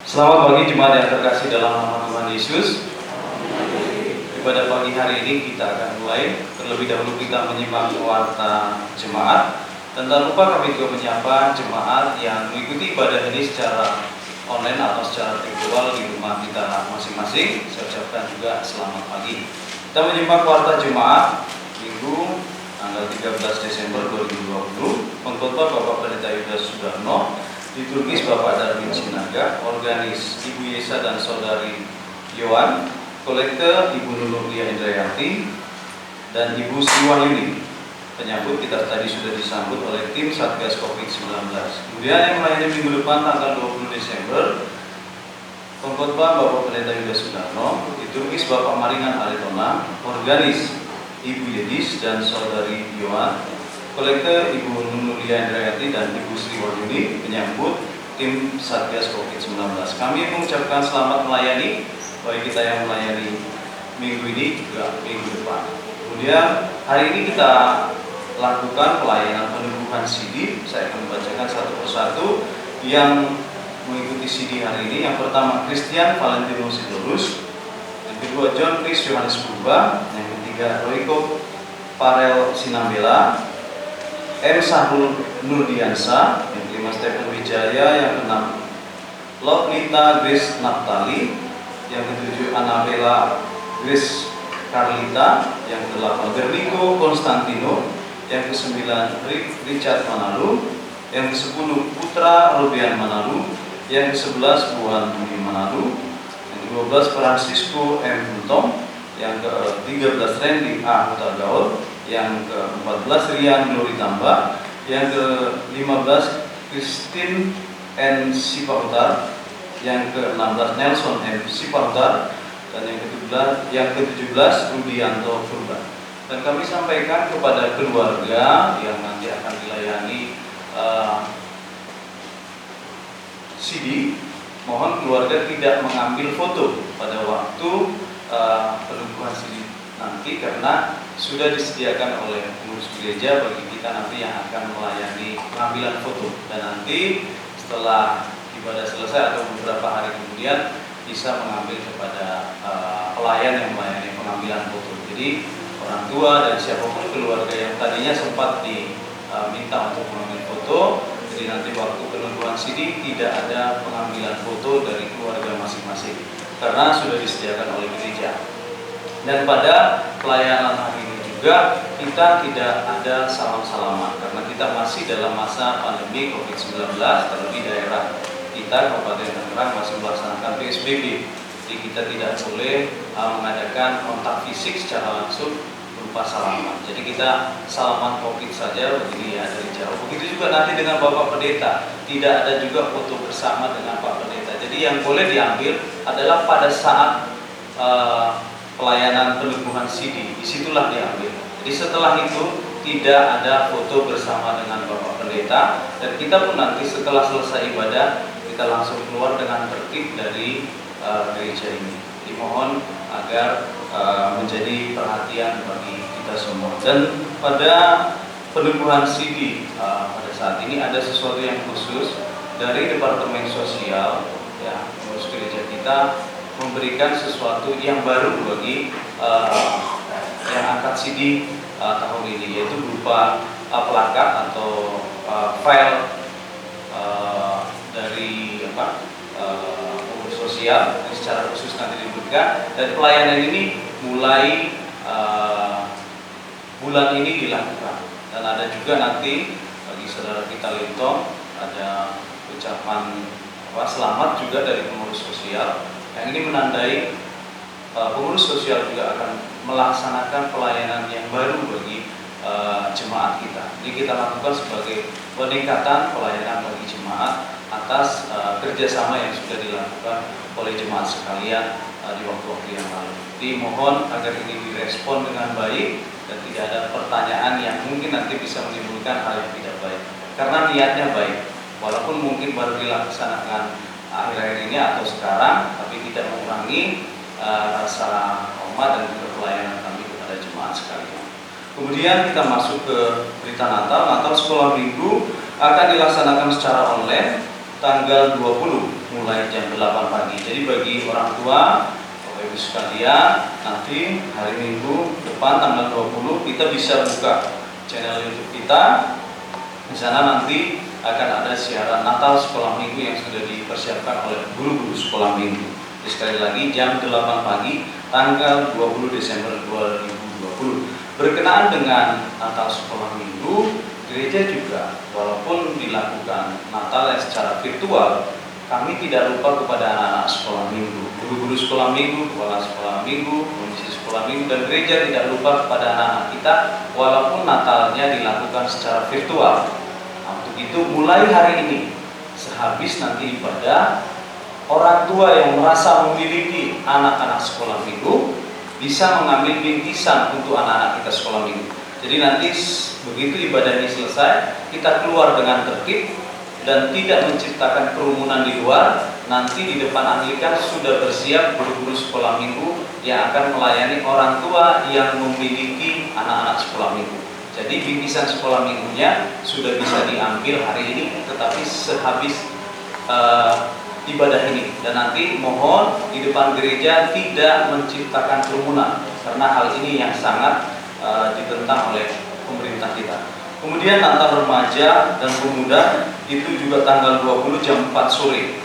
Selamat pagi jemaat yang terkasih dalam nama Tuhan Yesus. Pada pagi hari ini kita akan mulai. Terlebih dahulu kita menyimak warta jemaat. Dan tak lupa kami juga menyapa jemaat yang mengikuti ibadah ini secara online atau secara virtual di rumah kita masing-masing. Saya ucapkan juga selamat pagi. Kita menyimak warta jemaat Minggu tanggal 13 Desember 2020. Pengkhotbah Bapak Pendeta Yuda Sudarno, liturgis Bapak Darwin Sinaga, organis Ibu Yesa dan Saudari Yohan, kolektor Ibu Nurlia Indrayati dan Ibu Sri Wahyuni. Penyambut kita tadi sudah disambut oleh tim Satgas COVID-19. Kemudian yang melayani minggu depan tanggal 20 Desember, pengkhotbah Bapak Pendeta Yuda Sudarno, liturgis Bapak Maringan Aritona, organis Ibu Yedis dan Saudari Yohan, kolektor Ibu Nurlia Indrayati dan Ibu Sri Wahyuni, penyambut tim Satgas COVID-19. Kami mengucapkan selamat melayani, baik kita yang melayani minggu ini juga minggu depan. Kemudian hari ini kita lakukan pelayanan peneguhan CD. Saya akan membacakan satu persatu yang mengikuti CD hari ini. Yang pertama Christian Valentino Sidorus, yang kedua John Chris Yohanes Purba, yang ketiga Royko Farel Sinambela, M. Sahrul Nurdiansa, yang kelima Stephen Wijaya, yang keenam Lotlita Grace Naftali, yang ketujuh Annabella Grace Carlita, yang kedelapan Berniko Konstantino, yang kesembilan Richard Manalu, yang kesepuluh Putra Rubian Manalu, yang kesebelas Buan Budi Manalu, yang ke-12 Francisco M. Buntong, yang ke-13 Randy A. Hutagaul, yang ke-14 Rian Glory Tamba, yang ke-15 Christine N. Sipahutar, yang ke-16 Nelson M. Sipahutar, dan yang ke-17 Rudianto Purba. Dan kami sampaikan kepada keluarga yang nanti akan dilayani CD, mohon keluarga tidak mengambil foto pada waktu peneguhan CD nanti, karena sudah disediakan oleh pengurus gereja bagi kita nanti yang akan melayani pengambilan foto, dan nanti setelah ibadah selesai atau beberapa hari kemudian bisa mengambil kepada pelayan yang melayani pengambilan foto. Jadi orang tua dan siapapun keluarga yang tadinya sempat diminta untuk mengambil foto, jadi nanti waktu peneguhan CD tidak ada pengambilan foto dari keluarga masing-masing karena sudah disediakan oleh gereja. Dan pada pelayanan hari ini juga kita tidak ada salam-salaman karena kita masih dalam masa pandemi COVID-19, terlebih daerah kita Kabupaten Tangerang masih melaksanakan PSBB. Jadi kita tidak boleh mengadakan kontak fisik secara langsung berupa salaman. Jadi kita salaman COVID saja begini ya dari jauh. Begitu juga nanti dengan Bapak Pendeta, tidak ada juga foto bersama dengan Pak Pendeta. Jadi yang boleh diambil adalah pada saat pelayanan peneguhan CD, disitulah diambil. Jadi setelah itu tidak ada foto bersama dengan Bapak Pendeta, dan kita pun nanti setelah selesai ibadah kita langsung keluar dengan tertib dari gereja ini. Dimohon agar menjadi perhatian bagi kita semua. Dan pada peneguhan CD pada saat ini ada sesuatu yang khusus dari Departemen Sosial, ya, pengurus gereja kita memberikan sesuatu yang baru bagi yang angkat CD tahun ini, yaitu berupa plakat atau file dari pengurus sosial yang secara khusus nanti diberikan. Dan pelayanan ini mulai bulan ini dilakukan, dan ada juga nanti bagi saudara kita Lintong ada ucapan selamat juga dari pengurus sosial. Yang ini menandai pengurus sosial juga akan melaksanakan pelayanan yang baru bagi jemaat kita. Jadi kita lakukan sebagai peningkatan pelayanan bagi jemaat atas kerjasama yang sudah dilakukan oleh jemaat sekalian di waktu-waktu yang lalu. Jadi mohon agar ini direspon dengan baik dan tidak ada pertanyaan yang mungkin nanti bisa menimbulkan hal yang tidak baik. Karena niatnya baik, walaupun mungkin baru dilaksanakan akhir-akhir ini atau sekarang, tapi tidak mengurangi rasa hormat dan juga pelayanan kami kepada jemaat sekalian. Kemudian kita masuk ke berita Natal. Natal sekolah minggu akan dilaksanakan secara online tanggal 20 mulai jam 8 pagi. Jadi bagi orang tua, Bapak Ibu sekalian, nanti hari Minggu depan tanggal 20 kita bisa buka channel YouTube kita. Di sana nanti akan ada siaran Natal sekolah minggu yang sudah dipersiapkan oleh guru-guru sekolah minggu. Jadi sekali lagi jam 8 pagi tanggal 20 Desember 2020. Berkenaan dengan Natal sekolah minggu, gereja juga walaupun dilakukan Natal yang secara virtual, kami tidak lupa kepada anak-anak sekolah minggu, guru-guru sekolah minggu, kepala sekolah minggu, komisi sekolah minggu, dan gereja tidak lupa kepada anak-anak kita walaupun Natalnya dilakukan secara virtual. Nah, untuk itu mulai hari ini, sehabis nanti ibadah, orang tua yang merasa memiliki anak-anak sekolah minggu bisa mengambil bingkisan untuk anak-anak kita sekolah minggu. Jadi nanti begitu ibadah ini selesai, kita keluar dengan tertib dan tidak menciptakan kerumunan di luar. Nanti di depan Anglikan sudah bersiap guru-guru sekolah minggu yang akan melayani orang tua yang memiliki anak-anak sekolah minggu. Jadi bingkisan sekolah minggunya sudah bisa diambil hari ini, tetapi sehabis ibadah ini. Dan nanti mohon di depan gereja tidak menciptakan kerumunan, karena hal ini yang sangat ditentang oleh pemerintah kita. Kemudian Natal remaja dan pemuda itu juga tanggal 20 jam 4 sore.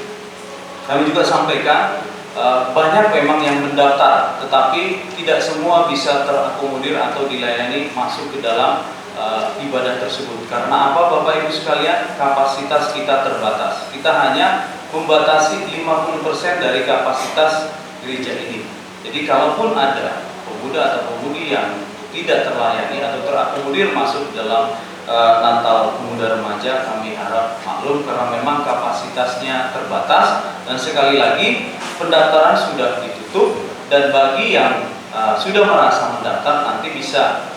Kami juga sampaikan banyak memang yang mendaftar, tetapi tidak semua bisa terakomodir atau dilayani masuk ke dalam ibadah tersebut. Karena apa Bapak Ibu sekalian? Kapasitas kita terbatas. Kita hanya membatasi 50% dari kapasitas gereja ini. Jadi kalaupun ada pemuda atau pemudi yang tidak terlayani atau terakomodir masuk dalam Natal pemuda remaja, kami harap maklum karena memang kapasitasnya terbatas. Dan sekali lagi pendaftaran sudah ditutup, dan bagi yang sudah merasa mendaftar nanti bisa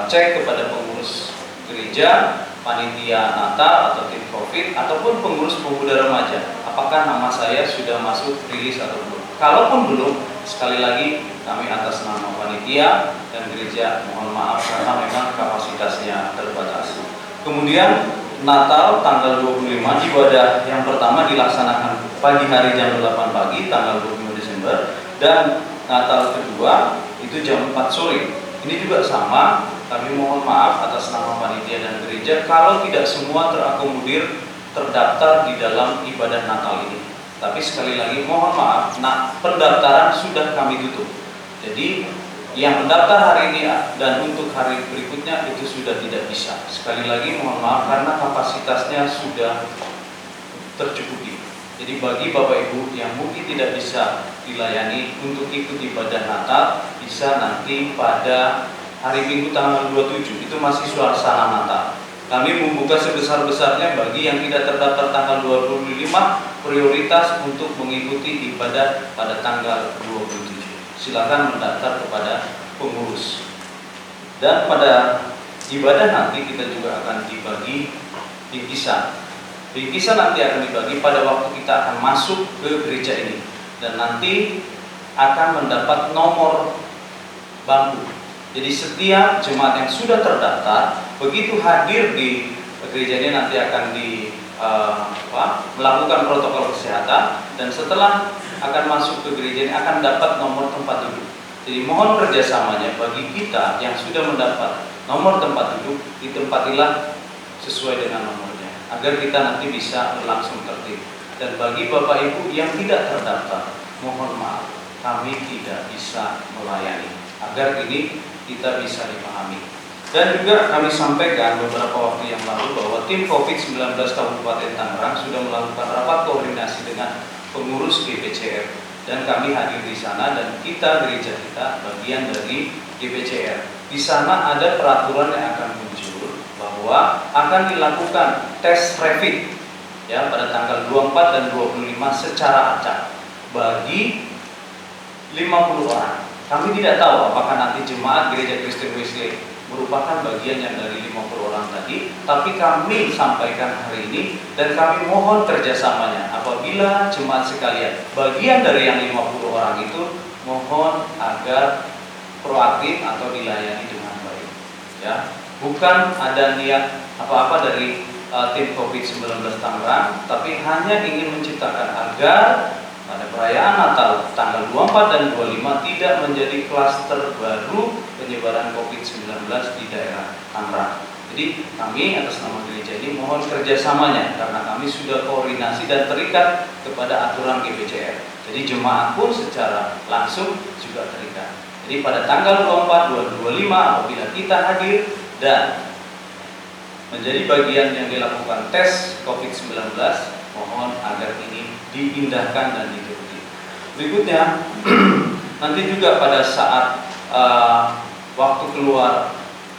cek kepada pengurus gereja, panitia Natal atau tim COVID, ataupun pengurus pemuda remaja, apakah nama saya sudah masuk rilis atau belum. Kalaupun belum, sekali lagi kami atas nama panitia dan gereja mohon maaf karena memang kapasitasnya terbatas. Kemudian Natal tanggal 25, ibadah yang pertama dilaksanakan pagi hari jam 8 pagi tanggal 25 Desember, dan Natal kedua itu jam 4 sore. Ini juga sama, kami mohon maaf atas nama panitia dan gereja kalau tidak semua terakomodir terdaftar di dalam ibadah Natal ini. Tapi sekali lagi mohon maaf, pendaftaran sudah kami tutup. Jadi yang mendaftar hari ini dan untuk hari berikutnya itu sudah tidak bisa. Sekali lagi mohon maaf karena kapasitasnya sudah tercukupi. Jadi bagi Bapak Ibu yang mungkin tidak bisa dilayani untuk ikut ibadah Natal, bisa nanti pada hari Minggu tanggal 27, itu masih suasana Natal. Kami membuka sebesar-besarnya bagi yang tidak terdaftar tanggal 25, prioritas untuk mengikuti ibadah pada tanggal 27. Silakan mendaftar kepada pengurus. Dan pada ibadah nanti kita juga akan dibagi bingkisan. Bingkisan nanti akan dibagi pada waktu kita akan masuk ke gereja ini, dan nanti akan mendapat nomor bangku. Jadi setiap jemaat yang sudah terdaftar begitu hadir di gereja ini nanti akan melakukan protokol kesehatan, dan setelah akan masuk ke gereja ini akan dapat nomor tempat duduk. Jadi mohon kerjasamanya bagi kita yang sudah mendapat nomor tempat duduk, ditempatilah sesuai dengan nomornya agar kita nanti bisa berlangsung tertib. Dan bagi Bapak Ibu yang tidak terdaftar, mohon maaf kami tidak bisa melayani, agar ini kita bisa dipahami. Dan juga kami sampaikan beberapa waktu yang lalu bahwa tim COVID-19 Kabupaten Tangerang sudah melakukan rapat koordinasi dengan pengurus GPCR, dan kami hadir di sana, dan kita gereja kita bagian dari GPCR. Di sana ada peraturan yang akan muncul bahwa akan dilakukan tes rapid ya pada tanggal 24 dan 25 secara acak bagi 50 orang. Kami tidak tahu apakah nanti jemaat Gereja Kristen Wesley merupakan bagian yang dari 50 orang tadi, tapi kami sampaikan hari ini dan kami mohon kerjasamanya. Apabila jemaat sekalian bagian dari yang 50 orang itu, mohon agar proaktif atau dilayani dengan baik. Ya, bukan ada niat apa-apa dari tim COVID-19 Tangerang, tapi hanya ingin menciptakan agar pada perayaan Natal tanggal 24 dan 25 tidak menjadi klaster baru penyebaran COVID-19 di daerah Tangerang. Jadi kami atas nama gereja ini mohon kerjasamanya, karena kami sudah koordinasi dan terikat kepada aturan GPCR. Jadi jemaat pun secara langsung juga terikat. Jadi pada tanggal 24, 25 apabila kita hadir dan menjadi bagian yang dilakukan tes COVID-19, mohon agar ini diindahkan dan dituruti. Berikutnya, nanti juga pada saat waktu keluar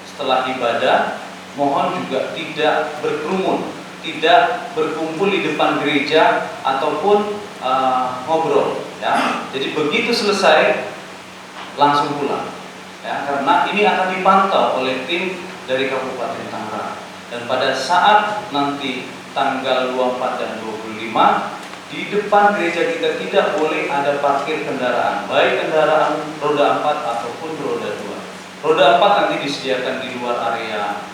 setelah ibadah, mohon juga tidak berkerumun, tidak berkumpul di depan gereja ataupun ngobrol. Ya. Jadi begitu selesai langsung pulang. Ya, karena ini akan dipantau oleh tim dari Kabupaten Tangerang. Dan pada saat nanti tanggal 24 dan 25 di depan gereja kita tidak boleh ada parkir kendaraan, baik kendaraan roda 4 ataupun roda 2. Roda 4 nanti disediakan di luar area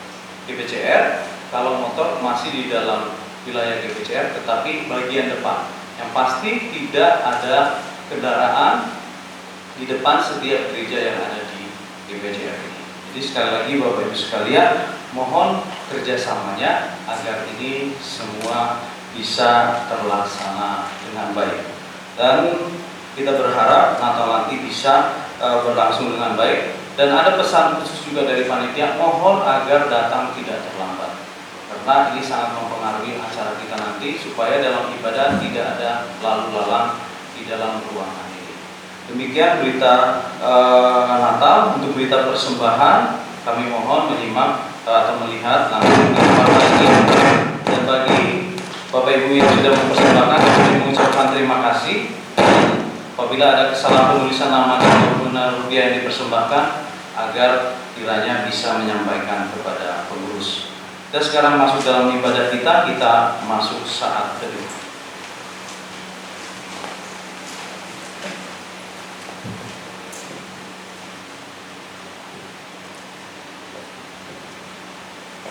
GPCR, kalau motor masih di dalam wilayah GPCR, tetapi bagian depan. Yang pasti tidak ada kendaraan di depan setiap gereja yang ada di GPCR ini. Jadi sekali lagi Bapak Ibu sekalian, mohon kerjasamanya agar ini semua bisa terlaksana dengan baik. Dan kita berharap Natal nanti bisa berlangsung dengan baik. Dan ada pesan khusus juga dari panitia, mohon agar datang tidak terlambat, karena ini sangat mempengaruhi acara kita nanti, supaya dalam ibadah tidak ada lalu lalang di dalam ruangan ini. Demikian berita Natal. Untuk berita persembahan kami mohon menyimak atau melihat langsung di depan ini. Dan bagi Bapak Ibu yang sudah mempersembahkan, kami mengucapkan terima kasih. Apabila ada kesalahan penulisan nama dan rupiah yang dipersembahkan, agar kiranya bisa menyampaikan kepada pengurus. Kita sekarang masuk dalam ibadah kita masuk saat teduh.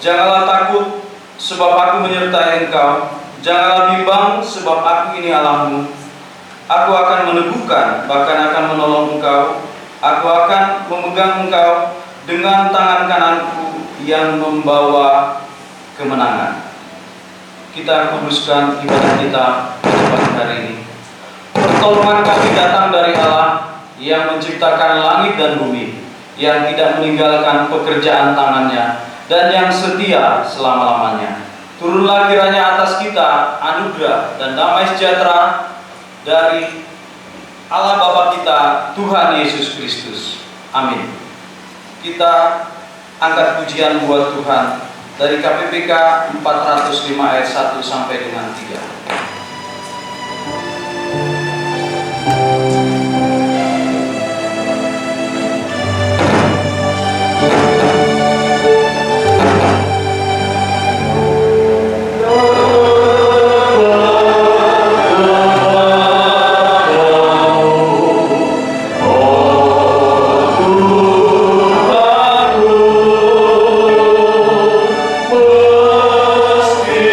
Janganlah takut, sebab aku menyertai engkau. Janganlah bimbang, sebab aku ini Allahmu. Aku akan meneguhkan, bahkan akan menolong engkau. Aku akan memegang engkau dengan tangan kananku yang membawa kemenangan. Kita kuduskan ibadah kita pada pagi hari ini. Pertolongan kami datang dari Allah yang menciptakan langit dan bumi, yang tidak meninggalkan pekerjaan tangannya, dan yang setia selama-lamanya. Turunlah kiranya atas kita anugerah dan damai sejahtera dari Allah Bapa kita, Tuhan Yesus Kristus. Amin. Kita angkat pujian buat Tuhan dari KPPK 405 ayat 1 sampai dengan 3. Meski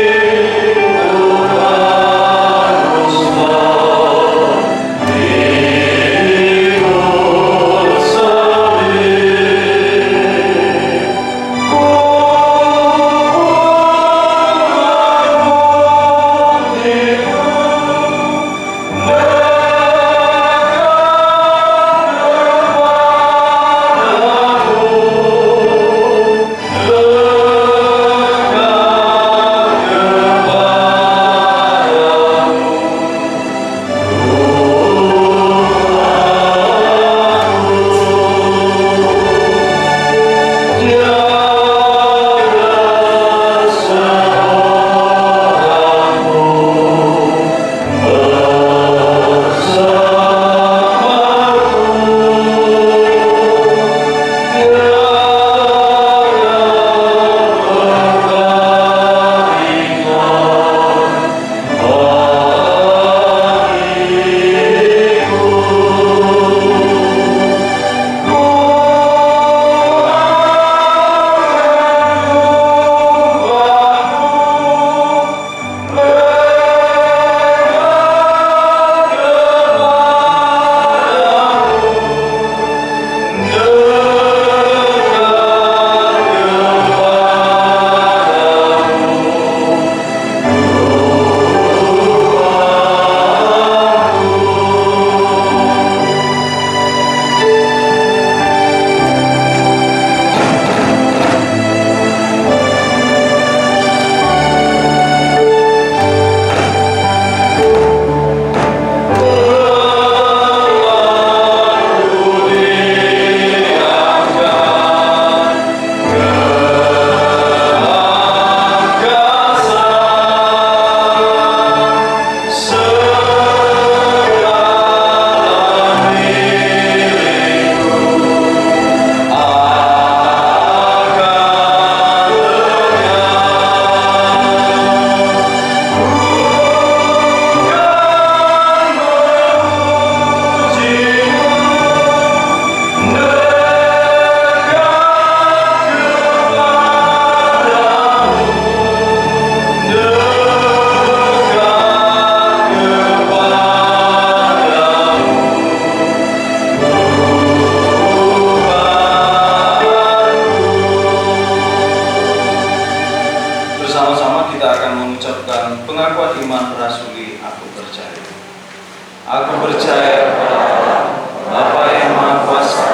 Aku percaya kepada Allah, Bapa yang Maha Kuasa,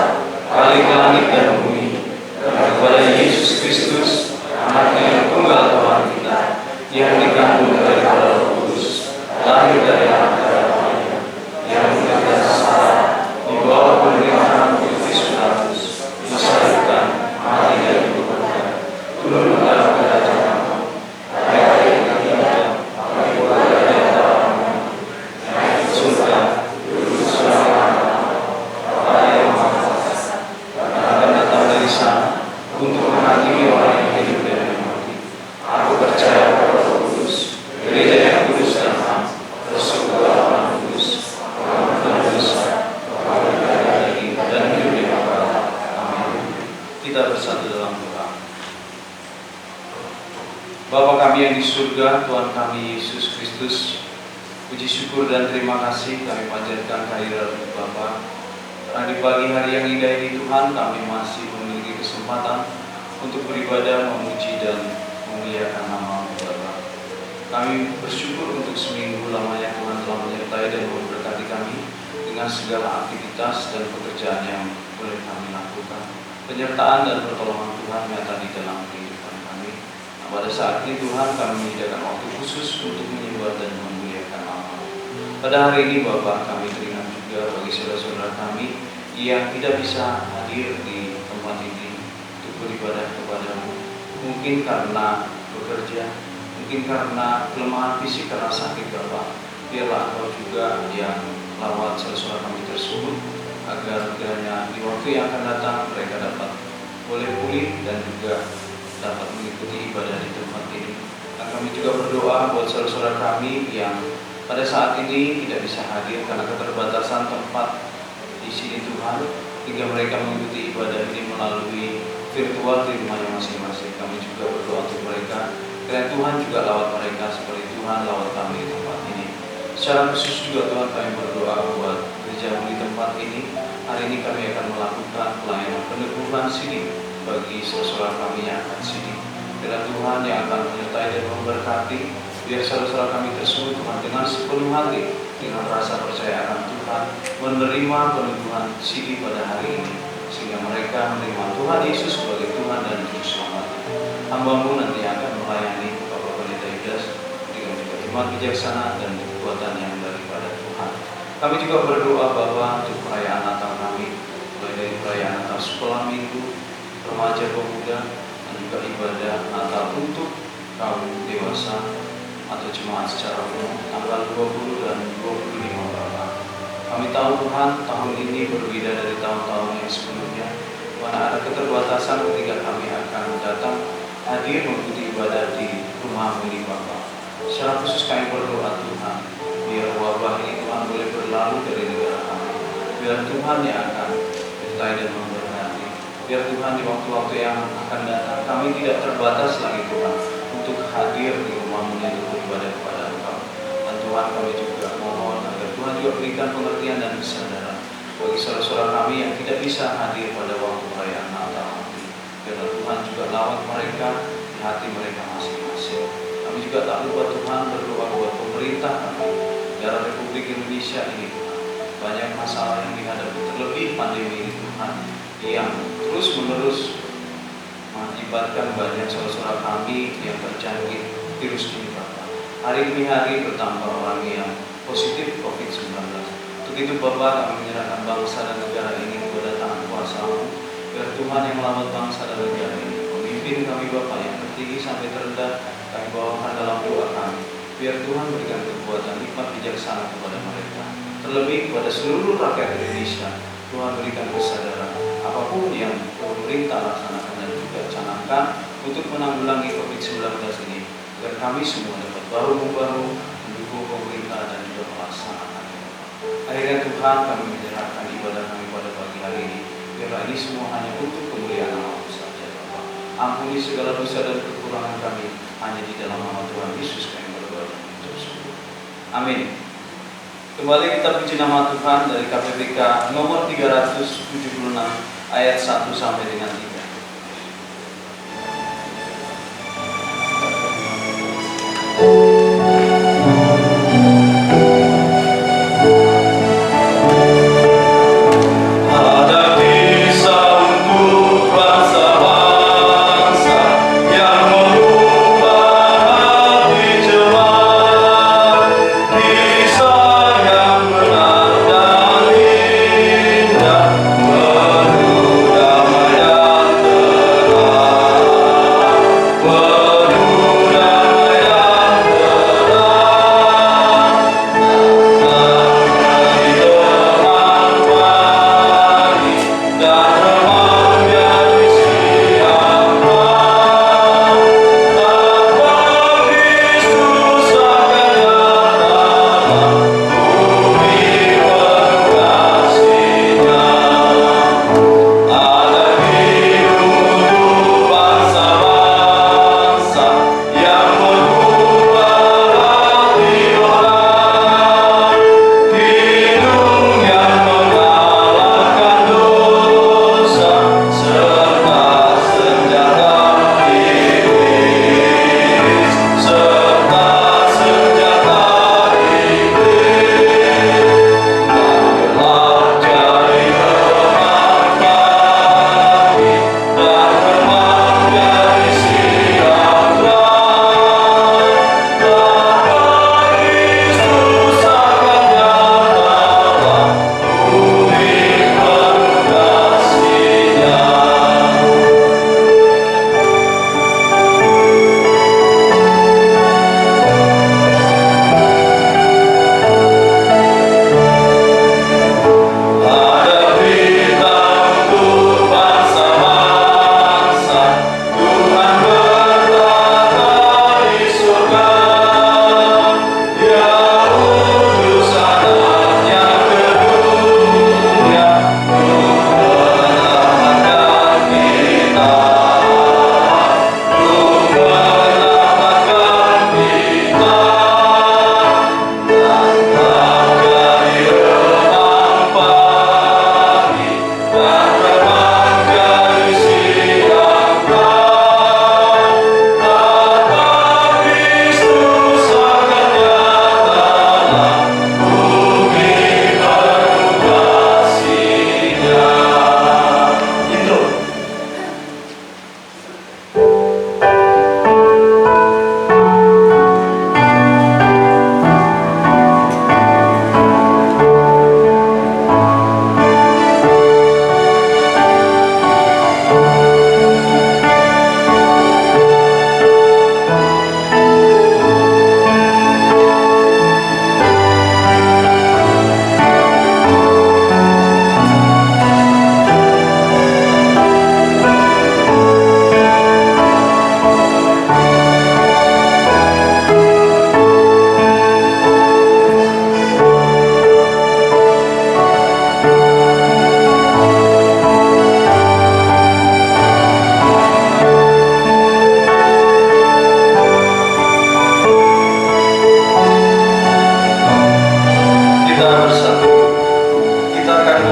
Khalik langit dan bumi, dan kepada Yesus Kristus, Anaknya yang tunggal Tuhan kita, yang dikandung daripada Roh Kudus, lahir dari anak Maria, yang menderita sengsara, di bawah pemerintahan Pontius Pilatus, disalibkan, mati dan dikuburkan, turun ke dalam kerajaan Allah, naik ke ketiga, bagi keluarga di antara orang, naik ke surga, duduk sebelah kanan Allah yang Maha Kuasa, dan akan datang dari sana untuk menghakimi orang yang hidup dan yang mati. Aku percaya kepada Roh Kudus, gereja yang kudus dan am, persekutuan kudus, pengampunan dosa, pengorbanan daging, dan hidup yang kekal. Amin. Kita bersatu dalam doa. Bapa kami yang di surga, Tuhan kami Yesus Kristus, puji syukur dan terima kasih kami panjatkan kehadirat Bapa. Karena di pagi hari yang indah ini Tuhan, kami masih memiliki kesempatan untuk beribadah, memuji dan memuliakan nama-Mu Bapa. Kami bersyukur untuk seminggu lamanya Tuhan telah menyertai dan memberkati kami dengan segala aktivitas dan pekerjaan yang boleh kami lakukan. Penyertaan dan pertolongan Tuhan nyata di dalam kehidupan kami. Nah, pada saat ini Tuhan kami menyediakan waktu khusus untuk menyembah dan memuliakan nama-Mu. Pada hari ini Bapa, kami teringat juga bagi saudara-saudara kami yang tidak bisa hadir di tempat ini untuk beribadah kepada-Mu. Mungkin karena bekerja, mungkin karena kelemahan fisik, karena sakit Bapa. Biarlah Engkau juga yang lawat saudara kami tersebut, agar kiranya di waktu yang akan datang mereka dapat boleh pulih dan juga dapat mengikuti ibadah di tempat ini. Dan kami juga berdoa buat saudara-saudara kami yang pada saat ini tidak bisa hadir karena keterbatasan tempat di sini Tuhan, hingga mereka mengikuti ibadah ini melalui virtual di rumahnya masing-masing. Kami juga berdoa untuk mereka, kiranya Tuhan juga lawat mereka seperti Tuhan lawat kami di tempat ini. Secara khusus juga Tuhan kami berdoa buat gereja di tempat ini. Hari ini kami akan melakukan pelayanan peneguhan sidik bagi saudara kami yang akan sidik. Kiranya Tuhan yang akan menyertai dan memberkati, biar saudara kami tersebut Tuhan dengan sepenuh hati, dengan rasa percaya akan Tuhan, menerima peneguhan sidik pada hari ini, sehingga mereka menerima Tuhan Yesus sebagai Tuhan dan Juru Selamat. Hamba-Mu nanti akan melayani Bapak Pendeta Yudas dengan juga hikmat bijaksana dan kekuatan yang daripada Tuhan. Kami juga berdoa Bapa untuk perayaan Natal kami, mulai dari perayaan Natal sekolah minggu, remaja pemuda, dan juga ibadah Natal untuk kaum dewasa atau jemaat secara umum tanggal 20 dan 25 Bapa. Kami tahu Tuhan, tahun ini berbeda dari tahun-tahun yang sebelumnya, mana ada keterbatasan ketika kami akan datang hadir mengikuti ibadah di rumah-Mu ini Bapa. Secara khusus kami berdoa Tuhan, biar wabah ini Tuhan boleh berlalu dari negara kami. Biar Tuhan yang akan menyertai dan memberkati. Biar Tuhan di waktu-waktu yang akan datang kami tidak terbatas lagi Tuhan untuk hadir di rumah-Mu ini untuk beribadah kepada Engkau. Dan Tuhan kami juga mohon agar Tuhan juga berikan pengertian dan kesadaran bagi saudara-saudara kami yang tidak bisa hadir pada waktu perayaan Natal nanti. Biar Tuhan juga lawat mereka di hati mereka masing-masing. Kami juga tak lupa Tuhan berdoa buat pemerintah kami dalam Republik Indonesia ini Tuhan. Banyak masalah yang dihadapi, terlebih pandemi ini Tuhan, yang terus-menerus mengakibatkan banyak saudara-saudara kami yang terjangkit virus ini Bapak. Hari demi hari bertambah orang yang positif COVID-19. Untuk itu Bapak, kami menyerahkan bangsa dan negara ini kepada tangan kuasa-Mu. Biar Tuhan yang melawat bangsa dan negara ini memimpin kami Bapak, yang tertinggi sampai terendah kami bawakan dalam doa kami. Biar Tuhan berikan kekuatan hikmat bijaksana kepada mereka, terlebih kepada seluruh rakyat Indonesia. Tuhan berikan kesadaran apapun yang pemerintah laksanakan dan juga canangkan untuk menanggulangi COVID-19 ini, agar kami semua dapat bahu-membahu mendukung pemerintah dan juga melaksanakannya. Akhirnya Tuhan, kami menyerahkan ibadah kami pada pagi hari ini. Biarlah ini semua hanya untuk kemuliaan nama-Mu saja Bapa. Ampuni segala dosa dan kekurangan kami, hanya di dalam nama Tuhan Yesus kami berdoa dan bersyukur. Amin. Kembali kita puji nama Tuhan dari KPPK nomor 376 ayat 1 sampai dengan 3.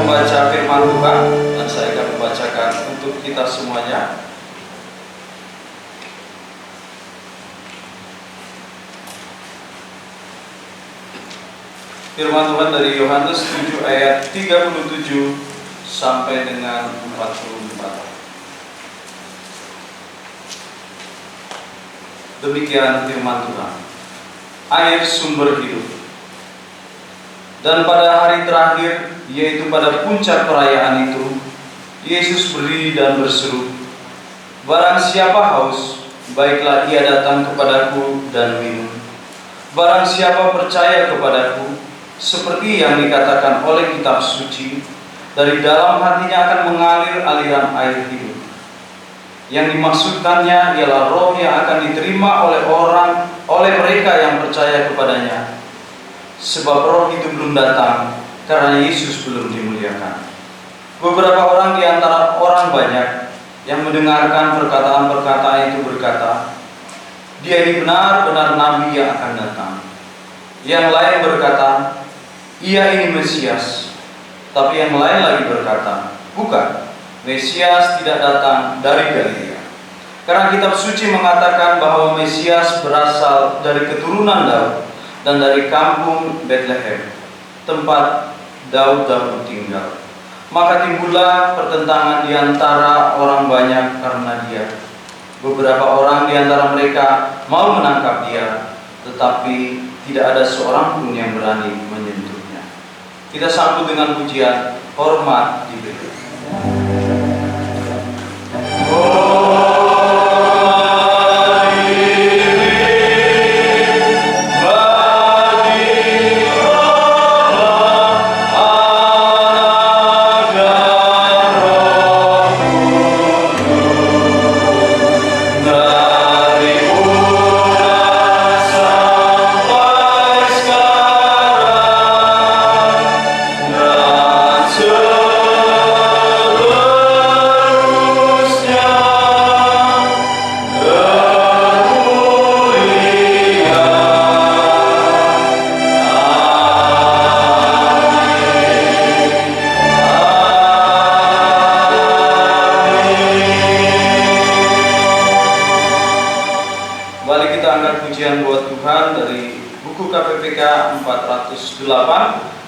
membaca firman Tuhan dan saya akan membacakan untuk kita semuanya. Firman Tuhan dari Yohanes 7 ayat 37 sampai dengan 44. Demikian firman Tuhan. Air sumber hidup. Dan pada hari terakhir, yaitu pada puncak perayaan itu, Yesus berdiri dan berseru, "Barang siapa haus, baiklah ia datang kepadaku dan minum. Barang siapa percaya kepadaku, seperti yang dikatakan oleh kitab suci, dari dalam hatinya akan mengalir aliran air hidup." Yang dimaksudkannya ialah roh yang akan diterima oleh mereka yang percaya kepadanya. Sebab roh itu belum datang karena Yesus belum dimuliakan. Beberapa orang di antara orang banyak yang mendengarkan perkataan-perkataan itu berkata, "Dia ini benar-benar nabi yang akan datang." Yang lain berkata, "Ia ini Mesias." Tapi yang lain lagi berkata, "Bukan, Mesias tidak datang dari Galilea." Karena kitab suci mengatakan bahwa Mesias berasal dari keturunan Daud dan dari kampung Bethlehem, tempat Daud dahulu tinggal. Maka timbullah pertentangan di antara orang banyak karena dia. Beberapa orang di antara mereka mau menangkap dia, tetapi tidak ada seorang pun yang berani menyentuhnya. Kita sambut dengan pujian, hormat diberi.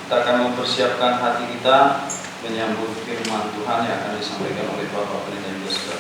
Kita akan mempersiapkan hati kita menyambut firman Tuhan yang akan disampaikan oleh Bapak Pendeta Yudas. Bila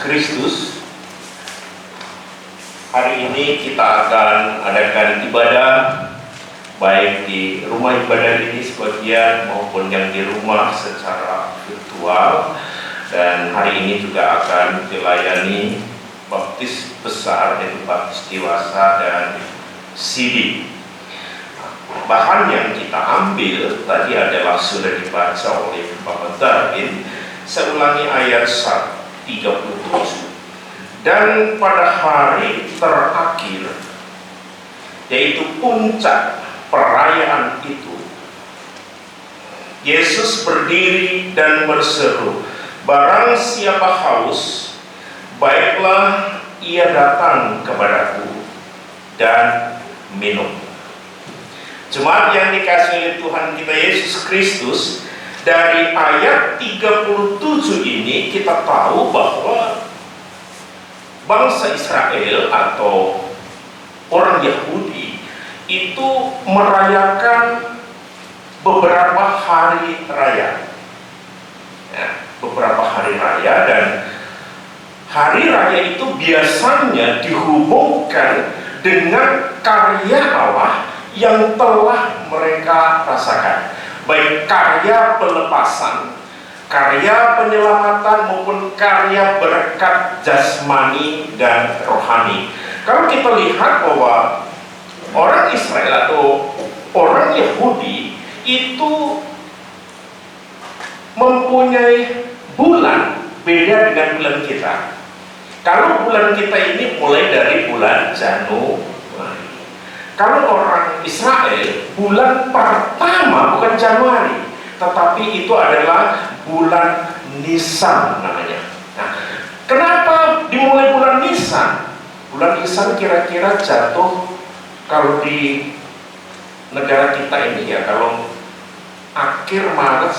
Kristus, hari ini kita akan adakan ibadah baik di rumah ibadah ini sebagian maupun yang di rumah secara virtual, dan hari ini juga akan dilayani baptis besar, yaitu baptis dewasa dan CD. Bahan yang kita ambil tadi adalah sudah dibaca oleh Bapak Darwin. Saya ulangi ayat 37. Dan pada hari terakhir, yaitu puncak perayaan itu, Yesus berdiri dan berseru, "Barang siapa haus, baiklah ia datang kepadaku dan minum." Jemaat yang dikasihi oleh Tuhan kita Yesus Kristus, dari ayat 37 ini kita tahu bahwa bangsa Israel atau orang Yahudi itu merayakan beberapa hari raya. Beberapa hari raya, dan hari raya itu biasanya dihubungkan dengan karya Allah yang telah mereka rasakan, baik karya pelepasan, karya penyelamatan, maupun karya berkat jasmani dan rohani. Kalau kita lihat bahwa orang Israel atau orang Yahudi itu mempunyai bulan beda dengan bulan kita. Kalau bulan kita ini mulai dari bulan Januari. Kalau orang Israel, bulan pertama bukan Januari, tetapi itu adalah bulan Nisan namanya. Nah, kenapa dimulai bulan Nisan? Bulan Nisan kira-kira jatuh kalau di negara kita ini ya, kalau akhir Maret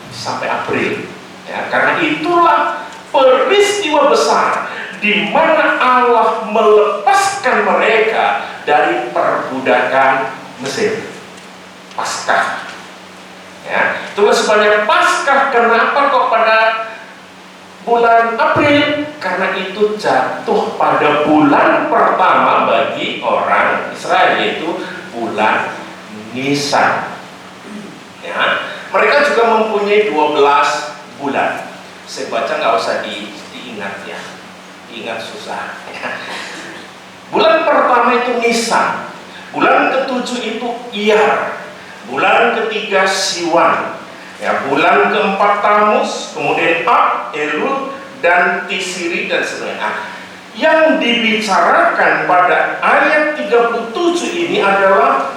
sampai April. Ya, karena itulah peristiwa besar di mana Allah melepaskan mereka dari perbudakan Mesir. Paskah. Ya, itulah sebabnya Paskah. Kenapa kok pada bulan April? Karena itu jatuh pada bulan pertama bagi orang Israel, yaitu bulan Nisan. Ya, mereka juga mempunyai 12 bulan. Saya baca nggak usah diingat ya, diingat susah. Ya. Bulan pertama itu Nisan, bulan ketujuh itu Iyar, bulan ketiga Siwan, ya, bulan keempat Tamus, kemudian Ab, Elul, dan Tisiri, dan seterusnya. Yang dibicarakan pada ayat 37 ini adalah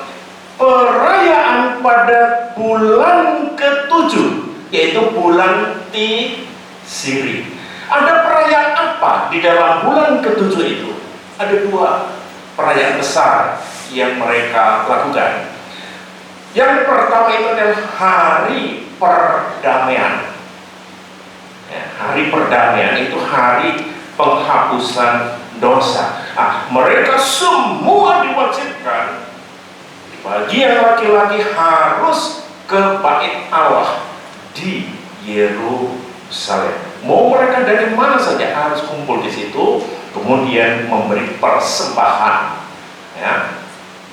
perayaan pada bulan ketujuh, yaitu bulan Tisiri. Ada perayaan apa di dalam bulan ketujuh itu? Ada dua perayaan besar yang mereka lakukan. Yang pertama itu adalah hari perdamaian. Ya, hari perdamaian itu hari penghapusan dosa. Nah, mereka semua diwajibkan, bagi yang laki-laki harus ke bait Allah di Yerusalem. Mau mereka dari mana saja harus kumpul di situ, kemudian memberi persembahan, ya,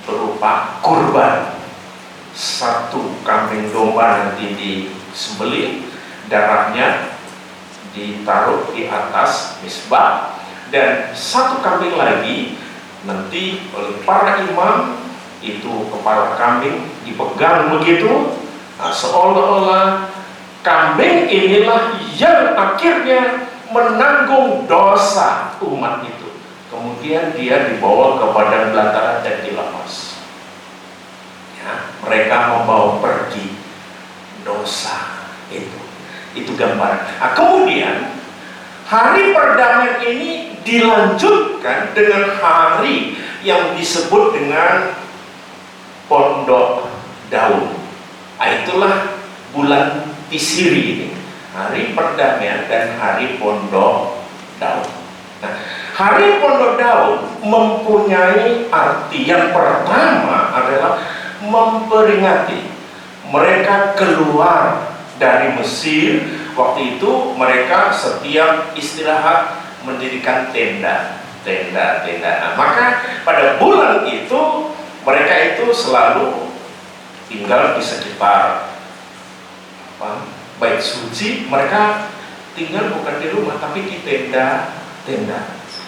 berupa kurban. Satu kambing domba nanti disembelih, darahnya ditaruh di atas misbah, dan satu kambing lagi nanti oleh para imam, itu kepala kambing dipegang begitu. Nah, seolah-olah kambing inilah yang akhirnya menanggung dosa umat itu. Kemudian dia dibawa ke padang belantara dan dilepas. Ya, mereka membawa pergi dosa itu. Itu gambaran. Nah, kemudian hari perdamaian ini dilanjutkan dengan hari yang disebut dengan Pondok Daun. Nah, itulah bulan Tisiri ini, hari perdamaian dan hari Pondok Daun. Nah, hari Pondok Daun mempunyai arti yang pertama adalah memperingati mereka keluar dari Mesir. Waktu itu mereka setiap istirahat mendirikan tenda. Nah, maka pada bulan itu mereka itu selalu tinggal di sekitar bait suci. Mereka tinggal bukan di rumah tapi di tenda.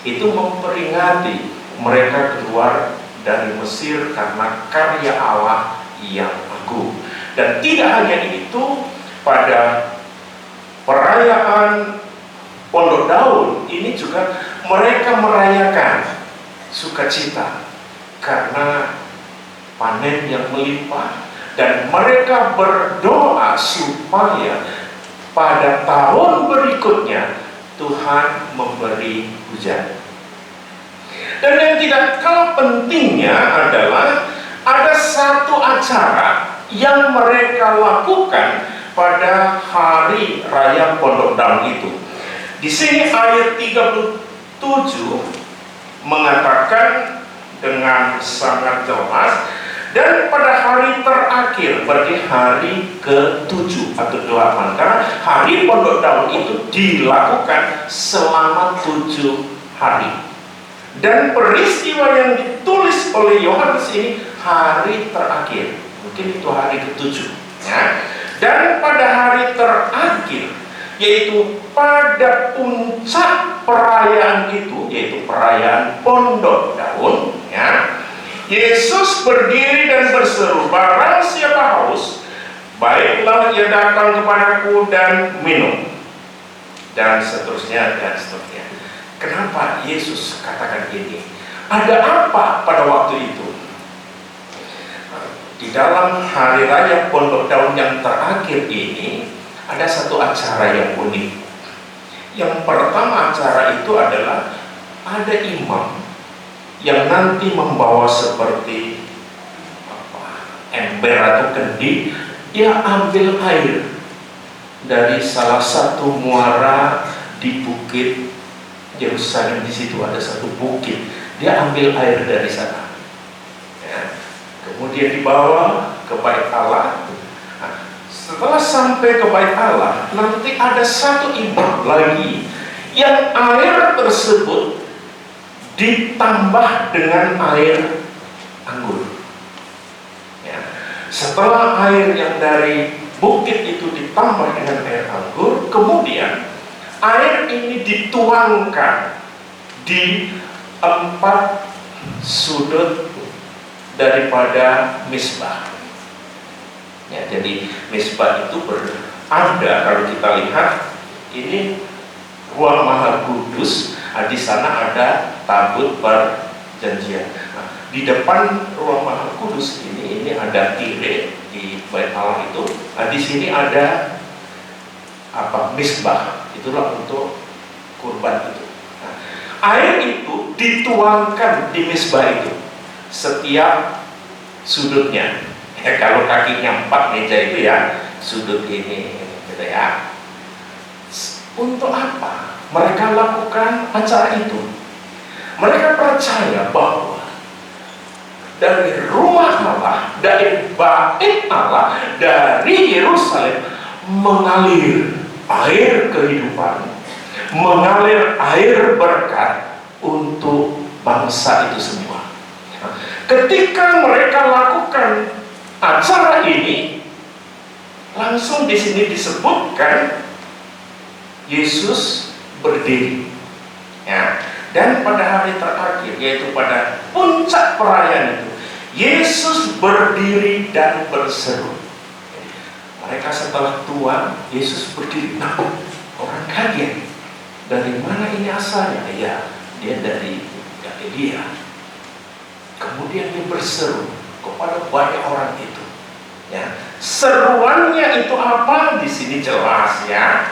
Itu memperingati mereka keluar dari Mesir karena karya Allah yang agung. Dan tidak hanya itu, pada perayaan Pondok Daun ini juga mereka merayakan sukacita karena panen yang melimpah, dan mereka berdoa supaya pada tahun berikutnya Tuhan memberi hujan. Dan yang tidak kalah pentingnya adalah ada satu acara yang mereka lakukan pada hari raya Pondok Daun itu. Di sini ayat 37 mengatakan dengan sangat jelas, dan pada hari terakhir, berarti hari ke-7 atau 8, karena hari Pondok Daun itu dilakukan selama 7 hari. Dan peristiwa yang ditulis oleh Yohanes ini hari terakhir, mungkin itu hari ke-7 ya. Dan pada hari terakhir, yaitu pada puncak perayaan itu, yaitu perayaan Pondok Daun ya, Yesus berdiri dan berseru, "Barang siapa haus, baiklah ia datang kepadaku dan minum." Dan seterusnya dan seterusnya. Kenapa Yesus katakan ini? Ada apa pada waktu itu? Di dalam hari raya Pondok Daun yang terakhir ini ada satu acara yang unik. Yang pertama acara itu adalah ada imam yang nanti membawa seperti ember atau kendi. Dia ambil air dari salah satu muara di bukit Yerusalem. Di situ ada satu bukit, dia ambil air dari sana ya. Kemudian dibawa ke bait Allah. Nah, setelah sampai ke bait Allah, nanti ada satu imam lagi yang air tersebut ditambah dengan air anggur ya. Setelah air yang dari bukit itu ditambah dengan air anggur, kemudian air ini dituangkan di 4 sudut daripada misbah ya. Jadi misbah itu berada, kalau kita lihat ini ruang maha kudus. Nah, di sana ada tabut perjanjian. Nah, di depan ruang maha kudus ini ada tirai di bait Allah itu. Nah, di sini ada misbah, itulah untuk kurban itu. Nah, air itu dituangkan di misbah itu setiap sudutnya ya. Kalau kakinya 4 meja itu ya, sudut ini gitu ya. Untuk apa mereka lakukan acara itu? Mereka percaya bahwa dari rumah Allah, dari bait Allah, dari Yerusalem mengalir air kehidupan, mengalir air berkat untuk bangsa itu semua. Ketika mereka lakukan acara ini, langsung di sini disebutkan Yesus berdiri ya. Dan pada hari terakhir, yaitu pada puncak perayaan itu, Yesus berdiri dan berseru. Mereka setelah tua, Yesus berdiri. Nah, orang kaget, dari mana ini asalnya? Ya, dia dari Galilea. Kemudian dia berseru kepada banyak orang itu ya. Seruannya itu apa? Di sini jelas ya.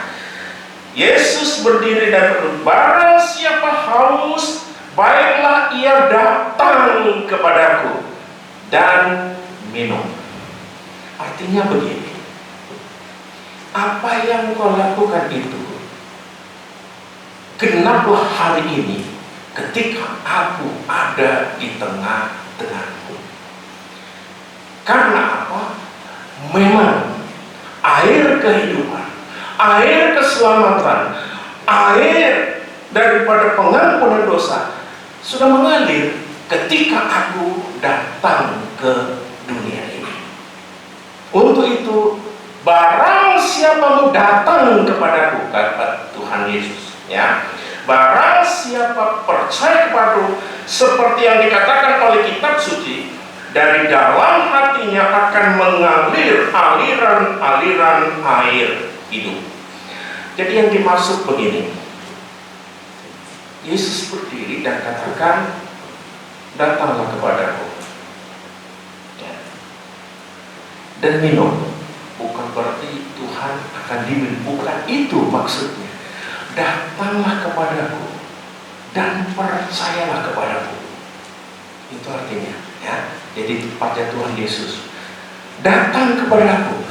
Yesus berdiri dan berkata, "Barang siapa haus, baiklah ia datang kepadaku dan minum." Artinya begini, apa yang kau lakukan itu, genaplah hari ini ketika aku ada di tengah-tengahmu. Karena apa? Memang air kehidupan, air keselamatan, air daripada pengampunan dosa sudah mengalir ketika aku datang ke dunia ini. Untuk itu, barang siapa mau datang kepadaku, kata Tuhan Yesus, ya, barang siapa percaya kepadaku, seperti yang dikatakan oleh kitab suci, dari dalam hatinya akan mengalir aliran-aliran air hidup. Jadi yang dimaksud begini, Yesus berdiri dan katakan, datanglah kepadaku, ya, dan minum. Bukan berarti Tuhan akan diminum, bukan itu maksudnya. Datanglah kepadaku dan percayalah kepadaku. Itu artinya, ya. Jadi pada Tuhan Yesus, datang kepadaku,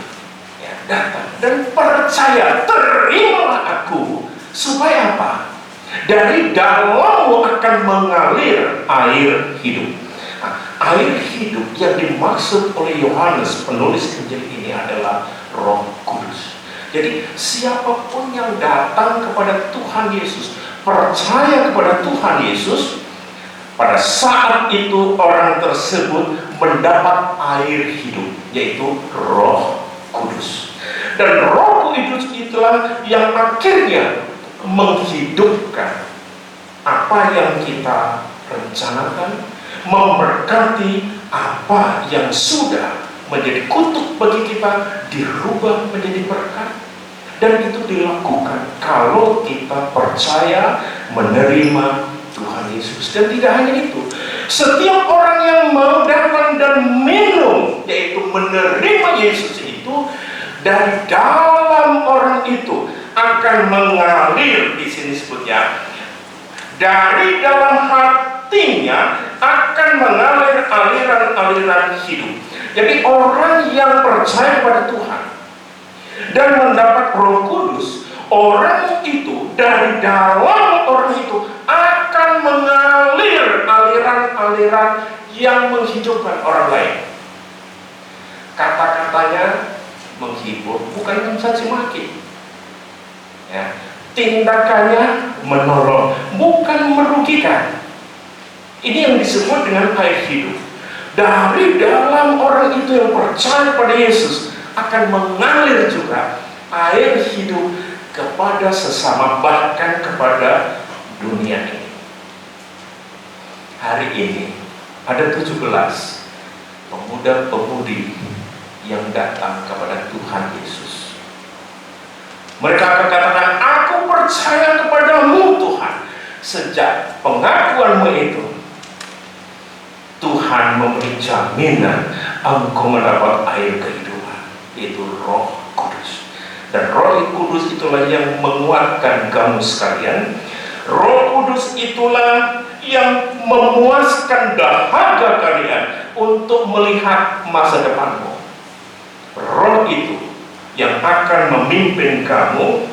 ya, datang dan percaya, terimalah aku, supaya apa? Dari dalammu akan mengalir air hidup. Nah, air hidup yang dimaksud oleh Yohanes penulis Injil ini adalah Roh Kudus. Jadi siapapun yang datang kepada Tuhan Yesus, percaya kepada Tuhan Yesus, pada saat itu orang tersebut mendapat air hidup, yaitu Roh Kudus. Dan Roh Kudus itulah yang akhirnya menghidupkan apa yang kita rencanakan, memberkati apa yang sudah menjadi kutuk bagi kita, dirubah menjadi berkat. Dan itu dilakukan kalau kita percaya menerima Tuhan Yesus. Dan tidak hanya itu, setiap orang yang mau datang dan minum, yaitu menerima Yesus itu, dari dalam orang itu akan mengalir, di sini sebutnya, dari dalam hatinya akan mengalir aliran-aliran hidup. Jadi orang yang percaya pada Tuhan dan mendapat Roh Kudus, orang itu, dari dalam orang itu akan mengalir aliran-aliran yang menghidupkan orang lain. Kata-katanya menghibur, bukan mencaci maki, ya. Tindakannya menolong, bukan merugikan. Ini yang disebut dengan air hidup. Dari dalam orang itu yang percaya pada Yesus akan mengalir juga air hidup kepada sesama, bahkan kepada dunia ini. Hari ini ada 17 pemuda-pemudi yang datang kepada Tuhan Yesus. Mereka akan katakan, aku percaya kepadamu Tuhan. Sejak pengakuanmu itu, Tuhan memberi jaminan engkau mendapat air kehidupan, yaitu Roh Kudus. Dan Roh Kudus itulah yang menguatkan kamu sekalian. Roh Kudus itulah yang memuaskan dahaga kalian untuk melihat masa depanmu. Roh itu yang akan memimpin kamu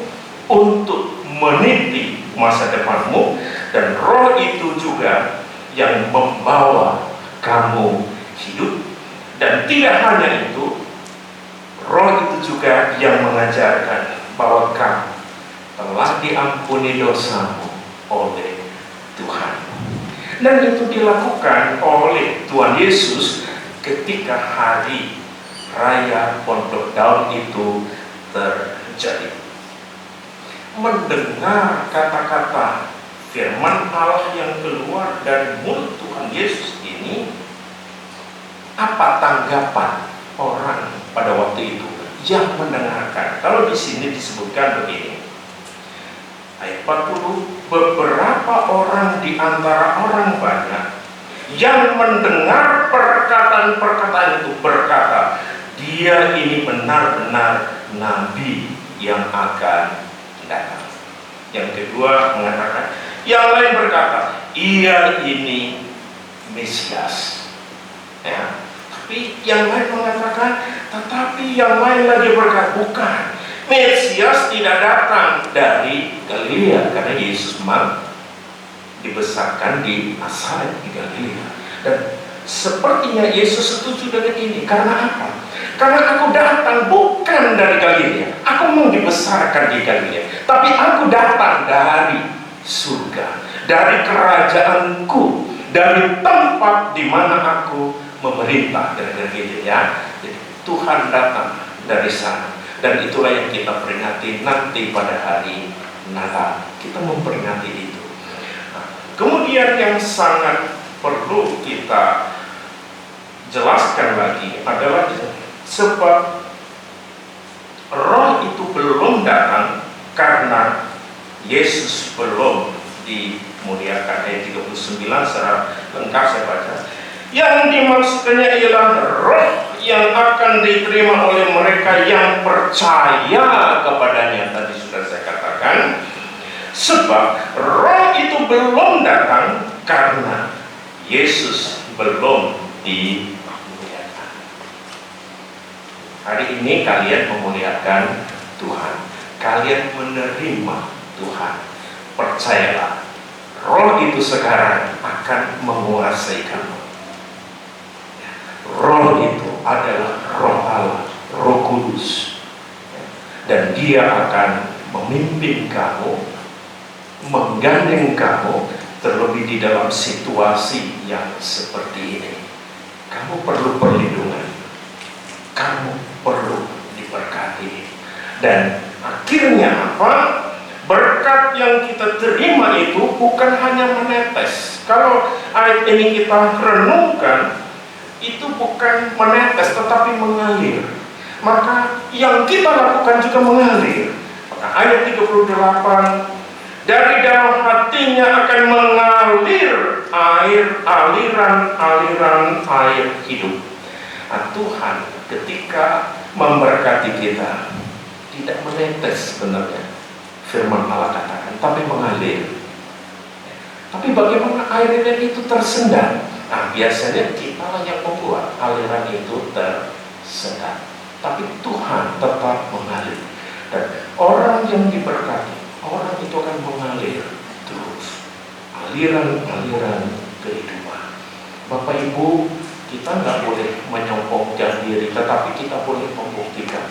untuk meniti masa depanmu, dan Roh itu juga yang membawa kamu hidup. Dan tidak hanya itu, Roh itu juga yang mengajarkan bahwa kamu telah diampuni dosamu oleh Tuhan. Dan itu dilakukan oleh Tuhan Yesus ketika hari Raya Pondok Daun itu terjadi. Mendengar kata-kata firman Allah yang keluar dari mulut Tuhan Yesus ini, apa tanggapan orang pada waktu itu yang mendengarkan? Kalau di sini disebutkan begini, ayat 40, beberapa orang di antara orang banyak yang mendengar perkataan-perkataan itu berkata, dia ini benar-benar nabi yang akan datang. Yang kedua mengatakan, yang lain berkata, ia ini Mesias, ya. Tapi yang lain mengatakan, tetapi yang lain lagi berkata, bukan, Mesias tidak datang dari Galilea, karena Yesus memang dibesarkan di Nazaret di Galilea. Dan sepertinya Yesus setuju dengan ini. Karena apa? Karena aku datang bukan dari Galilea, aku mau dibesarkan di Galilea, tapi aku datang dari surga, dari kerajaanku, dari tempat di mana aku memerintah, kira-kira gitu ya. Jadi Tuhan datang dari sana, dan itulah yang kita peringati nanti pada hari Natal. Kita memperingati itu. Nah, kemudian yang sangat perlu kita jelaskan lagi adalah sebab Roh itu belum datang karena Yesus belum dimuliakan. Ayat 39 secara lengkap saya baca. Yang dimaksudkannya ialah roh yang akan diterima oleh mereka yang percaya kepadanya. Tadi sudah saya katakan, sebab roh itu belum datang karena Yesus belum dimuliakan. Hari ini kalian memuliakan Tuhan, kalian menerima Tuhan. Percayalah, roh itu sekarang akan menguasai kamu. Roh itu adalah roh Allah, Roh Kudus, dan dia akan memimpin kamu, menggandeng kamu, terlebih di dalam situasi yang seperti ini. Kamu perlu perlindungan, kamu perlu diberkati, dan akhirnya apa? Berkat yang kita terima itu bukan hanya menetes. Kalau ayat ini kita renungkan, itu bukan menetes tetapi mengalir. Maka yang kita lakukan juga mengalir. Maka ayat 38, dari dalam hatinya akan mengalir air, aliran-aliran air hidup. Nah, Tuhan ketika memberkati kita tidak menetes sebenarnya, firman Allah katakan, tapi mengalir. Tapi bagaimana airnya itu tersendat? Nah, biasanya kita yang membuat aliran itu tersendat, tapi Tuhan tetap mengalir. Dan orang yang diberkati, orang itu akan mengalir terus, aliran-aliran kehidupan. Bapak Ibu, kita nggak boleh menyombongkan diri, tetapi kita boleh membuktikan.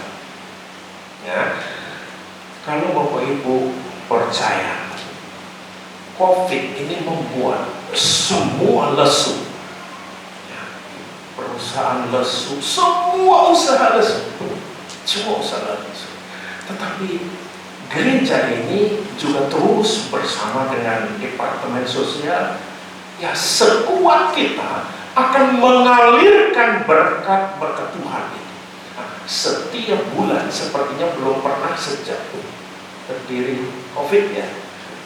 Ya, kalau Bapak Ibu percaya, COVID ini membuat semua lesu, ya, perusahaan lesu, semua usaha lesu, tetapi gereja ini juga terus bersama dengan Departemen Sosial, ya, sekuat kita akan mengalirkan berkat-berkat Tuhan itu. Nah, setiap bulan sepertinya belum pernah sejak berdiri COVID, ya,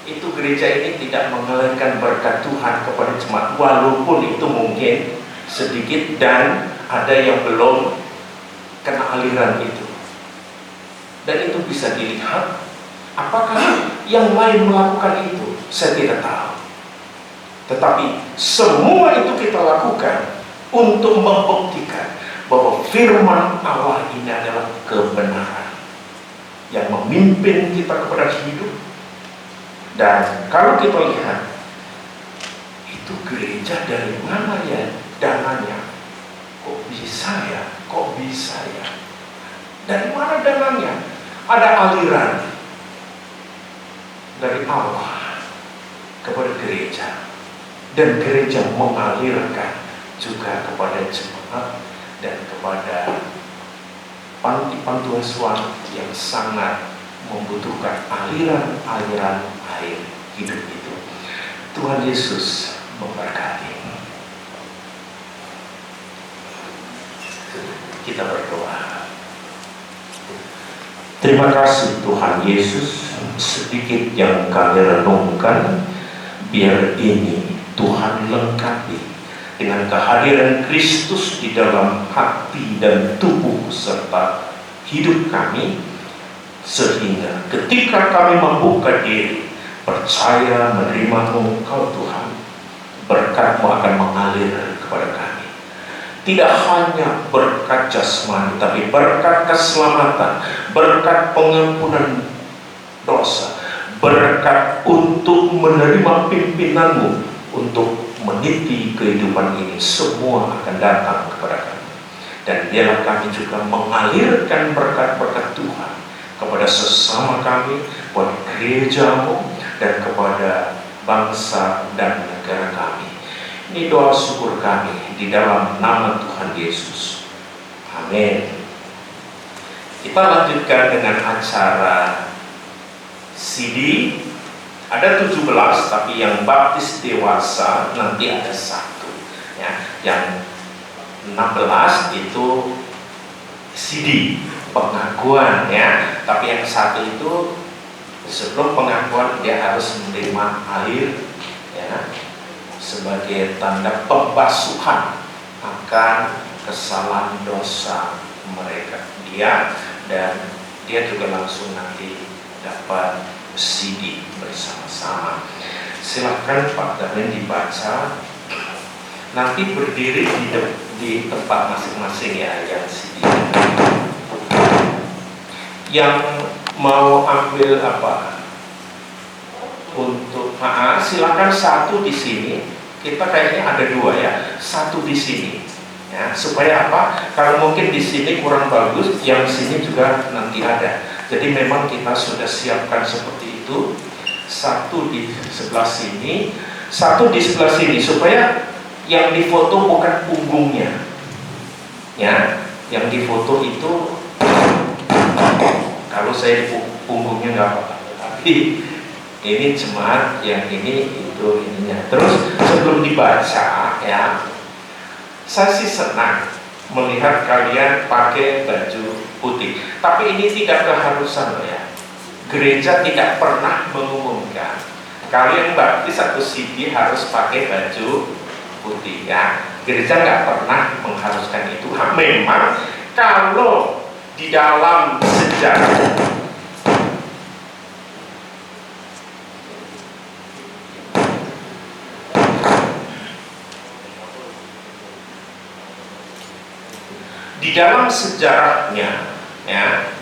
itu gereja ini tidak mengalirkan berkat Tuhan kepada jemaat, walaupun itu mungkin sedikit dan ada yang belum kena aliran itu. Dan itu bisa dilihat. Apakah yang lain melakukan itu? Saya tidak tahu. Tetapi semua itu kita lakukan untuk membuktikan bahwa firman Allah ini adalah kebenaran yang memimpin kita kepada hidup. Dan kalau kita lihat, itu gereja dari mana ya dananya? Kok bisa ya? Kok bisa ya? Dari mana dananya? Ada aliran dari Allah kepada gereja, dan gereja mengalirkan juga kepada jemaat dan kepada panti-panti asuhan yang sangat membutuhkan aliran-aliran air hidup itu. Tuhan Yesus memberkati. Kita berdoa. Terima kasih Tuhan Yesus, sedikit yang kami renungkan, biar ini Tuhan lengkapi dengan kehadiran Kristus di dalam hati dan tubuh serta hidup kami, sehingga ketika kami membuka diri, percaya menerima-Mu, Engkau Tuhan, berkat-Mu akan mengalir kepada kami. Tidak hanya berkat jasmani, tapi berkat keselamatan, berkat pengampunan dosa, berkat untuk menerima pimpinan-Mu, untuk meniti kehidupan ini, semua akan datang kepada kami. Dan biarlah kami juga mengalirkan berkat-berkat Tuhan kepada sesama kami, buat gereja-Mu, dan kepada bangsa dan negara kami. Ini doa syukur kami di dalam nama Tuhan Yesus. Amin. Kita lanjutkan dengan acara CD. Ada 17, tapi yang baptis dewasa nanti ada 1 ya. Yang 16 itu CD pengakuan ya, tapi yang 1 itu sebelum pengakuan dia harus menerima air ya, sebagai tanda pembasuhan akan kesalahan dosa mereka dan dia juga langsung nanti dapat CD bersama-sama. Silahkan Pak Damen dibaca, nanti berdiri di tempat masing-masing ya yang CD. Yang mau ambil apa untuk silakan 1 di sini. Kita kayaknya ada 2 ya, 1 di sini ya, supaya apa? Kalau mungkin di sini kurang bagus, yang sini juga nanti ada. Jadi memang kita sudah siapkan seperti itu. 1 di sebelah sini, 1 di sebelah sini, supaya yang difoto bukan punggungnya ya, yang difoto itu kalau saya di punggungnya nggak apa-apa, tapi ini jemaat yang ini itu ininya. Terus sebelum dibaca ya, saya sih senang melihat kalian pakai baju putih, tapi ini tidak keharusan loh ya. Gereja tidak pernah mengumumkan kalian baptis atau CD harus pakai baju putih ya. Gereja nggak pernah mengharuskan itu. Memang kalau di dalam sejarah sejarahnya ya,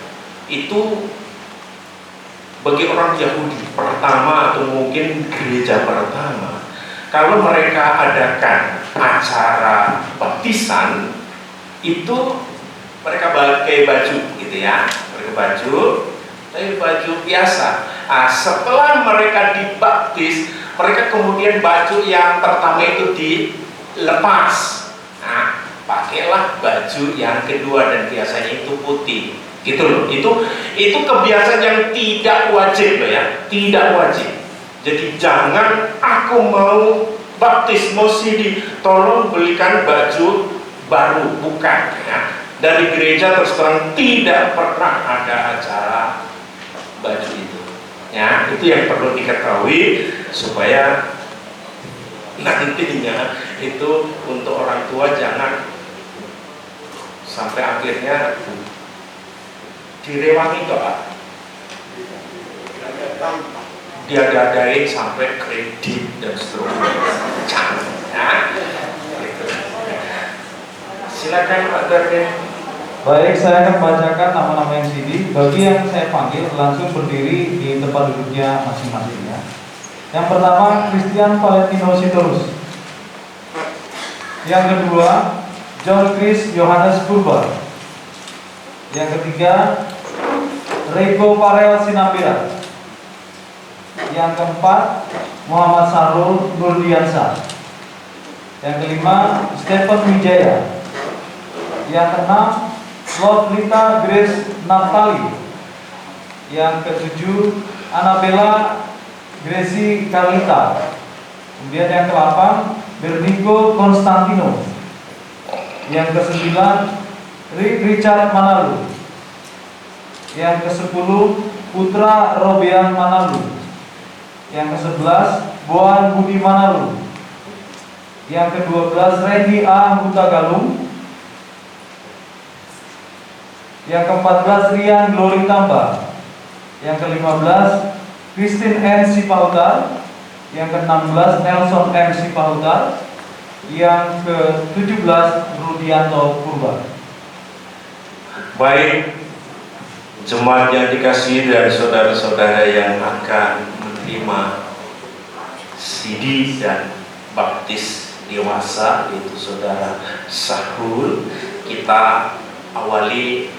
itu bagi orang Yahudi pertama atau mungkin gereja pertama, kalau mereka adakan acara baptisan itu mereka pakai baju gitu ya, mereka baju biasa. Setelah mereka dibaptis, mereka kemudian baju yang pertama itu dilepas. Pakailah baju yang kedua dan biasanya itu putih. Gitu loh. Itu kebiasaan yang tidak wajib loh ya, tidak wajib. Jadi jangan aku mau baptis, mau CD, tolong belikan baju baru, bukan ya. Dari gereja terus terang tidak pernah ada acara baju itu. Ya, itu yang perlu diketahui supaya nantinya itu untuk orang tua jangan sampai akhirnya direwangi doa, dia dadain sampai kredit dan seterusnya. Jangan ya. Gitu. Silakan Pak Darden. Baik, saya akan bacakan nama-nama yang CD. Bagi yang saya panggil langsung berdiri di tempat duduknya masing-masing ya. Yang pertama Christian Valentino Sitorus. Yang kedua John Chris Yohanes Purba. Yang ketiga Reiko Farel Sinapira. Yang keempat Muhammad Sarul Nurdiansa. Yang kelima Stephen Wijaya. Yang keenam Lolita Grace Naftali. Yang ketujuh Annabella Gracie Carlita. Kemudian yang ke-8 Bernico Constantino. Yang ke-9 Richard Manalu. Yang ke-10 Putra Robian Manalu. Yang ke-11 Boan Budi Manalu. Yang ke-12 Randy A. Hutagalung. Yang ke-14 Rian Glory Tamba. Yang ke-15 Christine N. Sipautar. Yang ke-16 Nelson M. Sipautar. Yang ke-17 Rudianto Purba. Baik, jemaat yang dikasihi dan saudara-saudara yang akan menerima CD dan baptis dewasa, yaitu saudara Sahrul, kita awali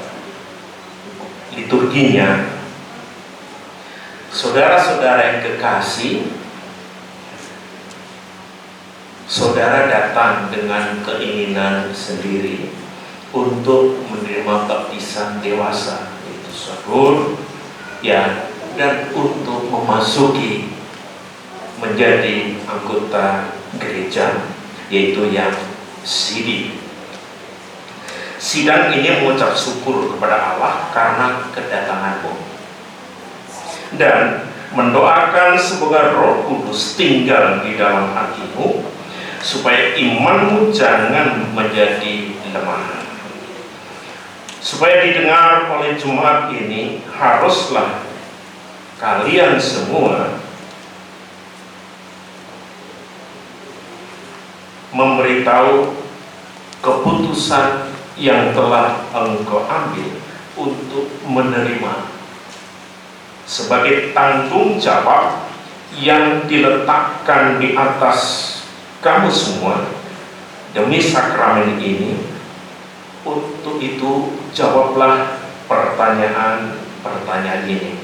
liturginya. Saudara-saudara yang kekasih, saudara datang dengan keinginan sendiri untuk menerima baptisan dewasa, yaitu syahur, ya, dan untuk memasuki menjadi anggota gereja, yaitu yang sidang. Sidang ini mengucap syukur kepada Allah karena kedatanganmu dan mendoakan semoga Roh Kudus tinggal di dalam hatimu supaya imanmu jangan menjadi lemah. Supaya didengar oleh jemaat ini, haruslah kalian semua memberitahu keputusan yang telah engkau ambil untuk menerima sebagai tanggung jawab yang diletakkan di atas kamu semua demi sakramen ini. Untuk itu jawablah pertanyaan-pertanyaan ini.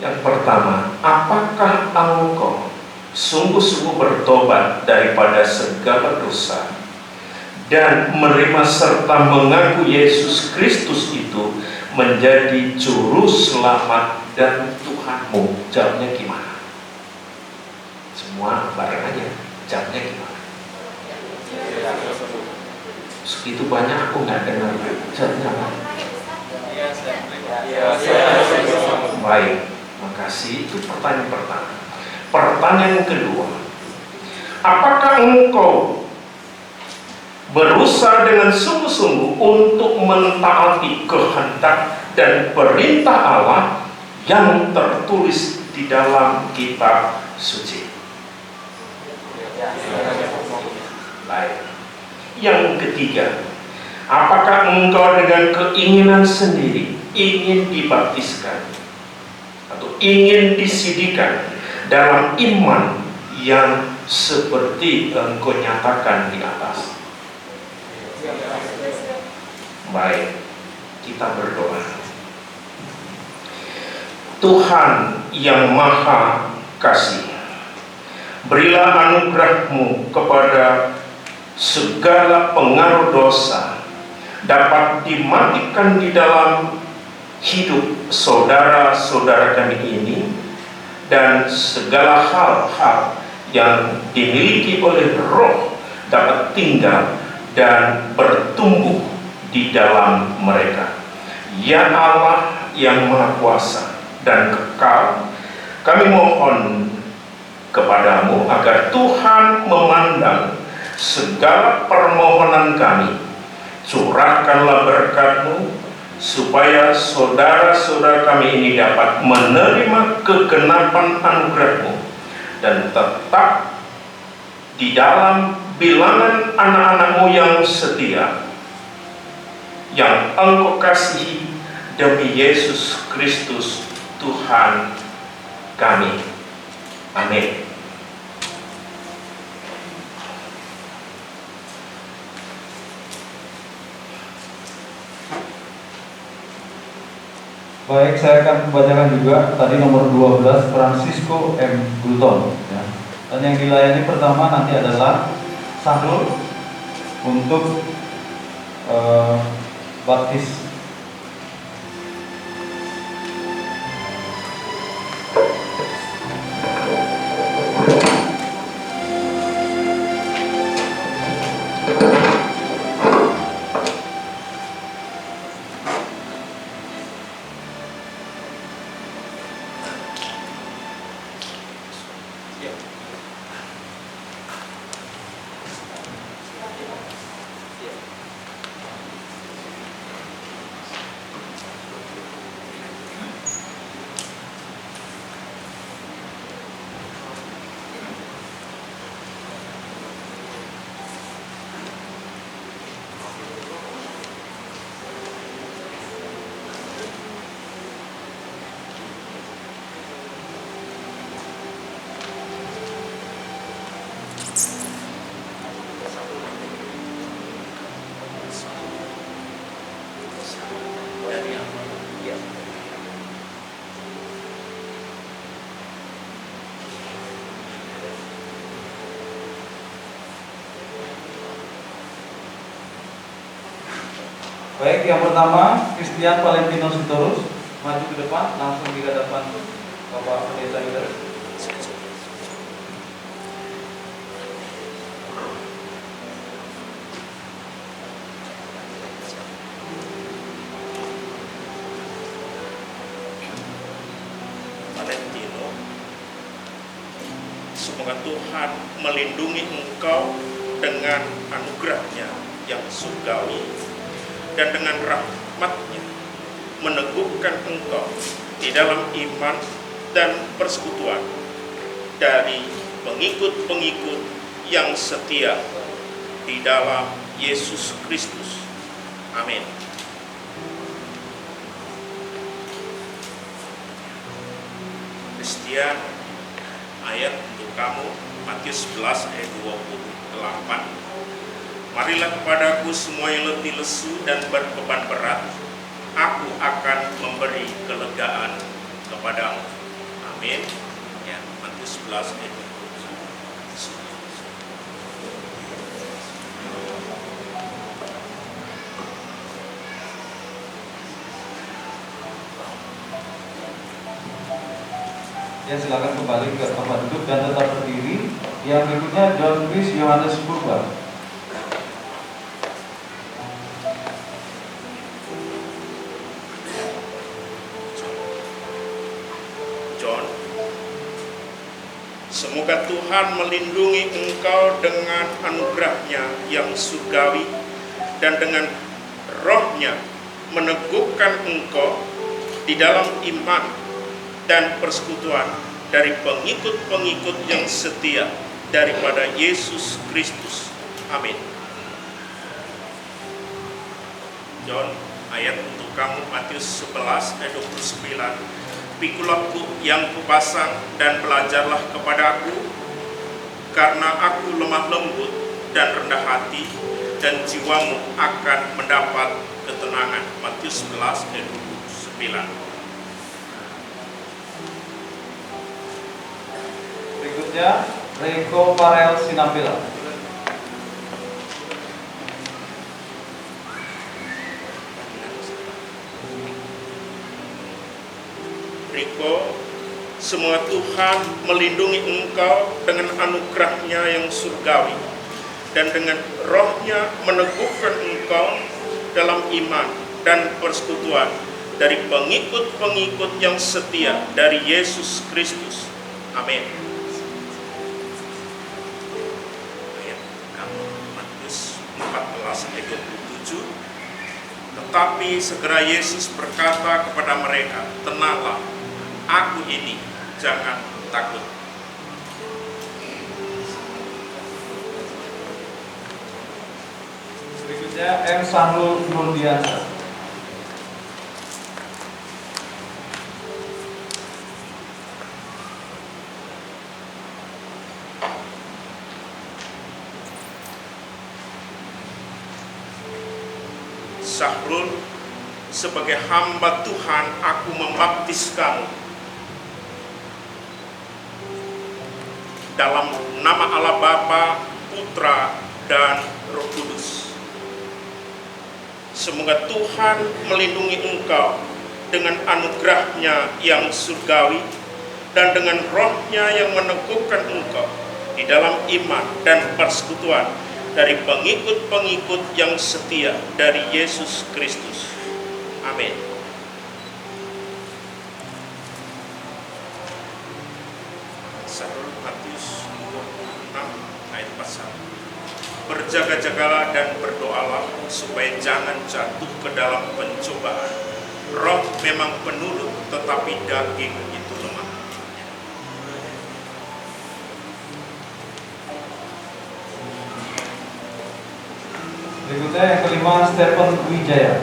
Yang pertama, apakah engkau sungguh-sungguh bertobat daripada segala dosa dan menerima serta mengaku Yesus Kristus itu menjadi juru selamat dan Tuhanmu? Jawabnya gimana? Semua bareng aja. Jawabnya gimana? Segitu banyak aku nggak dengar. Jawabnya apa? Baik, makasih. Itu pertanyaan pertama. Pertanyaan kedua, apakah engkau berusaha dengan sungguh-sungguh untuk mentaati kehendak dan perintah Allah yang tertulis di dalam kitab suci? Baik. Yang ketiga, apakah engkau dengan keinginan sendiri ingin dibaptiskan atau ingin disidikan dalam iman yang seperti engkau nyatakan di atas? Baik, kita berdoa. Tuhan yang Maha Kasih, berilah anugerah-Mu kepada segala pengaruh dosa dapat dimatikan di dalam hidup saudara-saudara kami ini, dan segala hal-hal yang dimiliki oleh Roh dapat tinggal dan bertumbuh di dalam mereka. Ya Allah yang Maha Kuasa dan kekal, kami mohon kepadamu agar Tuhan memandang segala permohonan kami. Curahkanlah berkat-Mu supaya saudara-saudara kami ini dapat menerima kegenapan anugerah-Mu dan tetap di dalam bilangan anak-anak-Mu yang setia, yang Engkau kasihi, demi Yesus Kristus Tuhan kami. Amin. Baik, saya akan membacakan juga tadi nomor 12, Francisco M. Gulton, ya. Dan yang dilayani pertama nanti adalah sahur untuk baptis. Baik, yang pertama Christian Valentino Sitorus, maju ke depan, langsung di hadapan Bapak Pendeta Yuda. Valentino, semoga Tuhan melindungi engkau dengan anugerahnya yang surgawi dan dengan rahmatnya meneguhkan engkau di dalam iman dan persekutuan dari pengikut-pengikut yang setia di dalam Yesus Kristus. Amin. Christian, ayat untuk kamu, Matius 11 ayat 28. Marilah kepadaku semua yang letih lesu dan berbeban berat, aku akan memberi kelegaan kepadamu. Amin. Ya, Matius 11 ayat 27. Ya, silakan kembali ke tempat duduk dan tetap berdiri. Yang berikutnya John Chris Yohanes Purba. John, semoga Tuhan melindungi engkau dengan anugerahnya yang surgawi dan dengan rohnya meneguhkan engkau di dalam iman dan persekutuan dari pengikut-pengikut yang setia daripada Yesus Kristus. Amin. John, ayat untuk kamu Matius 11 ayat 29. Pikulah yang kupasang dan belajarlah kepadaku, karena aku lemah lembut dan rendah hati, dan jiwamu akan mendapat ketenangan. Matius 11 ayat 29. Berikutnya Reko Farel Sinambela. Riko, semoga Tuhan melindungi engkau dengan anugerahnya yang surgawi dan dengan rohnya meneguhkan engkau dalam iman dan persekutuan dari pengikut-pengikut yang setia dari Yesus Kristus. Amin. Ayat kamu Matius 14 ayat 27. Tetapi segera Yesus berkata kepada mereka, tenanglah, aku ini, jangan takut. Berikutnya M. Sanul Nurdiansyah. Sahrul, sebagai hamba Tuhan aku membaptis kamu dalam nama Allah Bapa, Putra, dan Roh Kudus. Semoga Tuhan melindungi engkau dengan anugerahnya yang surgawi dan dengan rohnya yang meneguhkan engkau di dalam iman dan persekutuan dari pengikut-pengikut yang setia dari Yesus Kristus. Amin. Matius 26 ayat 41. Berjaga-jagalah dan berdoalah supaya jangan jatuh ke dalam pencobaan. Roh memang penurut, tetapi daging itu lemah. Berikutnya yang kelima Stephen Wijaya.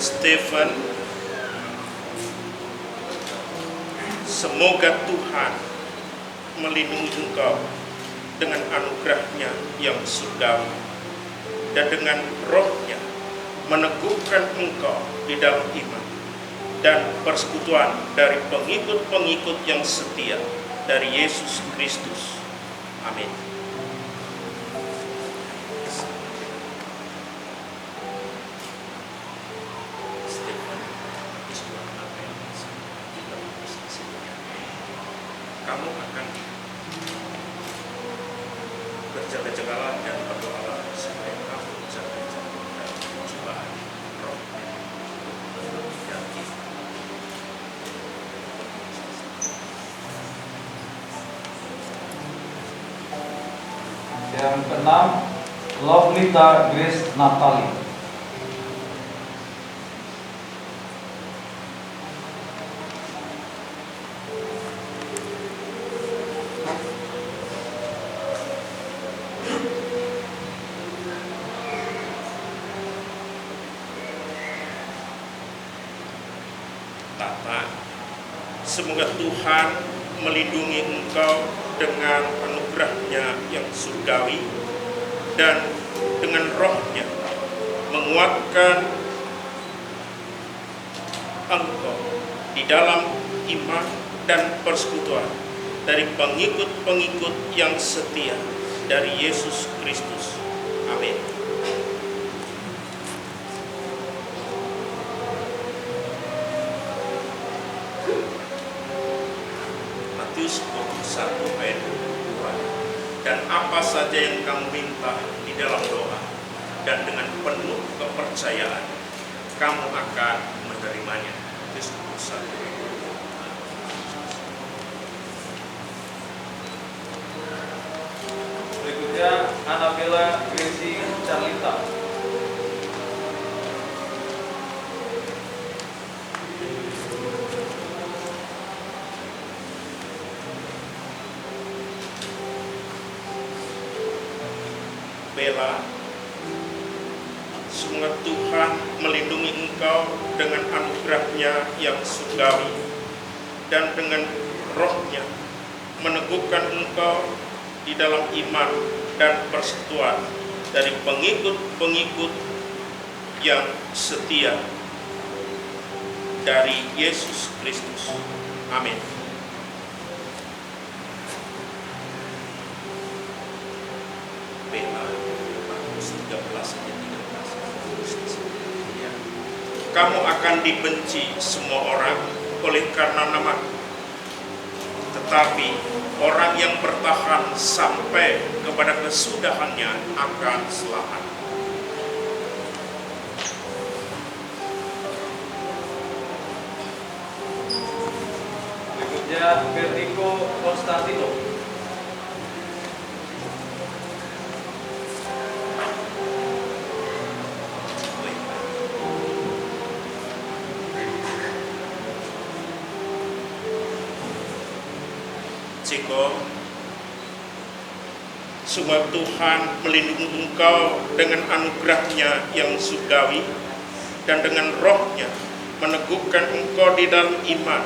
Stephen, semoga Tuhan melindungi engkau dengan anugerahnya yang surgawi dan dengan rohnya meneguhkan engkau di dalam iman dan persekutuan dari pengikut-pengikut yang setia dari Yesus Kristus. Amin. Kamu akan berjaga-jagalah dan berdoalah supaya kamu jangan jatuh dalam cobaan roh dan kita. Yang keenam, Lovelita Grace Natali. Tata, semoga Tuhan melindungi engkau dengan anugerah-Nya yang surgawi dan dengan roh-Nya menguatkan engkau di dalam iman dan persekutuan dari pengikut-pengikut yang setia dari Yesus Kristus. Amin. Matius 21 ayat 22. Dan apa saja yang kamu minta di dalam doa dan dengan penuh kepercayaan, kamu akan menerimanya. Matius 21. Berikutnya, Annabella Gracie Carlita. Bella, semoga Tuhan melindungi engkau dengan anugerah-Nya yang surgawi dan dengan roh-Nya meneguhkan engkau di dalam iman dan persekutuan dari pengikut-pengikut yang setia dari Yesus Kristus. Amin. Bella, Markus 13 ayat 13. Ya. Kamu akan dibenci semua orang oleh karena namaku, tetapi orang yang bertahan sampai kepada kesudahannya akan selamat. Berikutnya, Vertigo Konstantino. Ciko, semoga Tuhan melindungi engkau dengan anugerah-Nya yang surgawi dan dengan roh-Nya meneguhkan engkau di dalam iman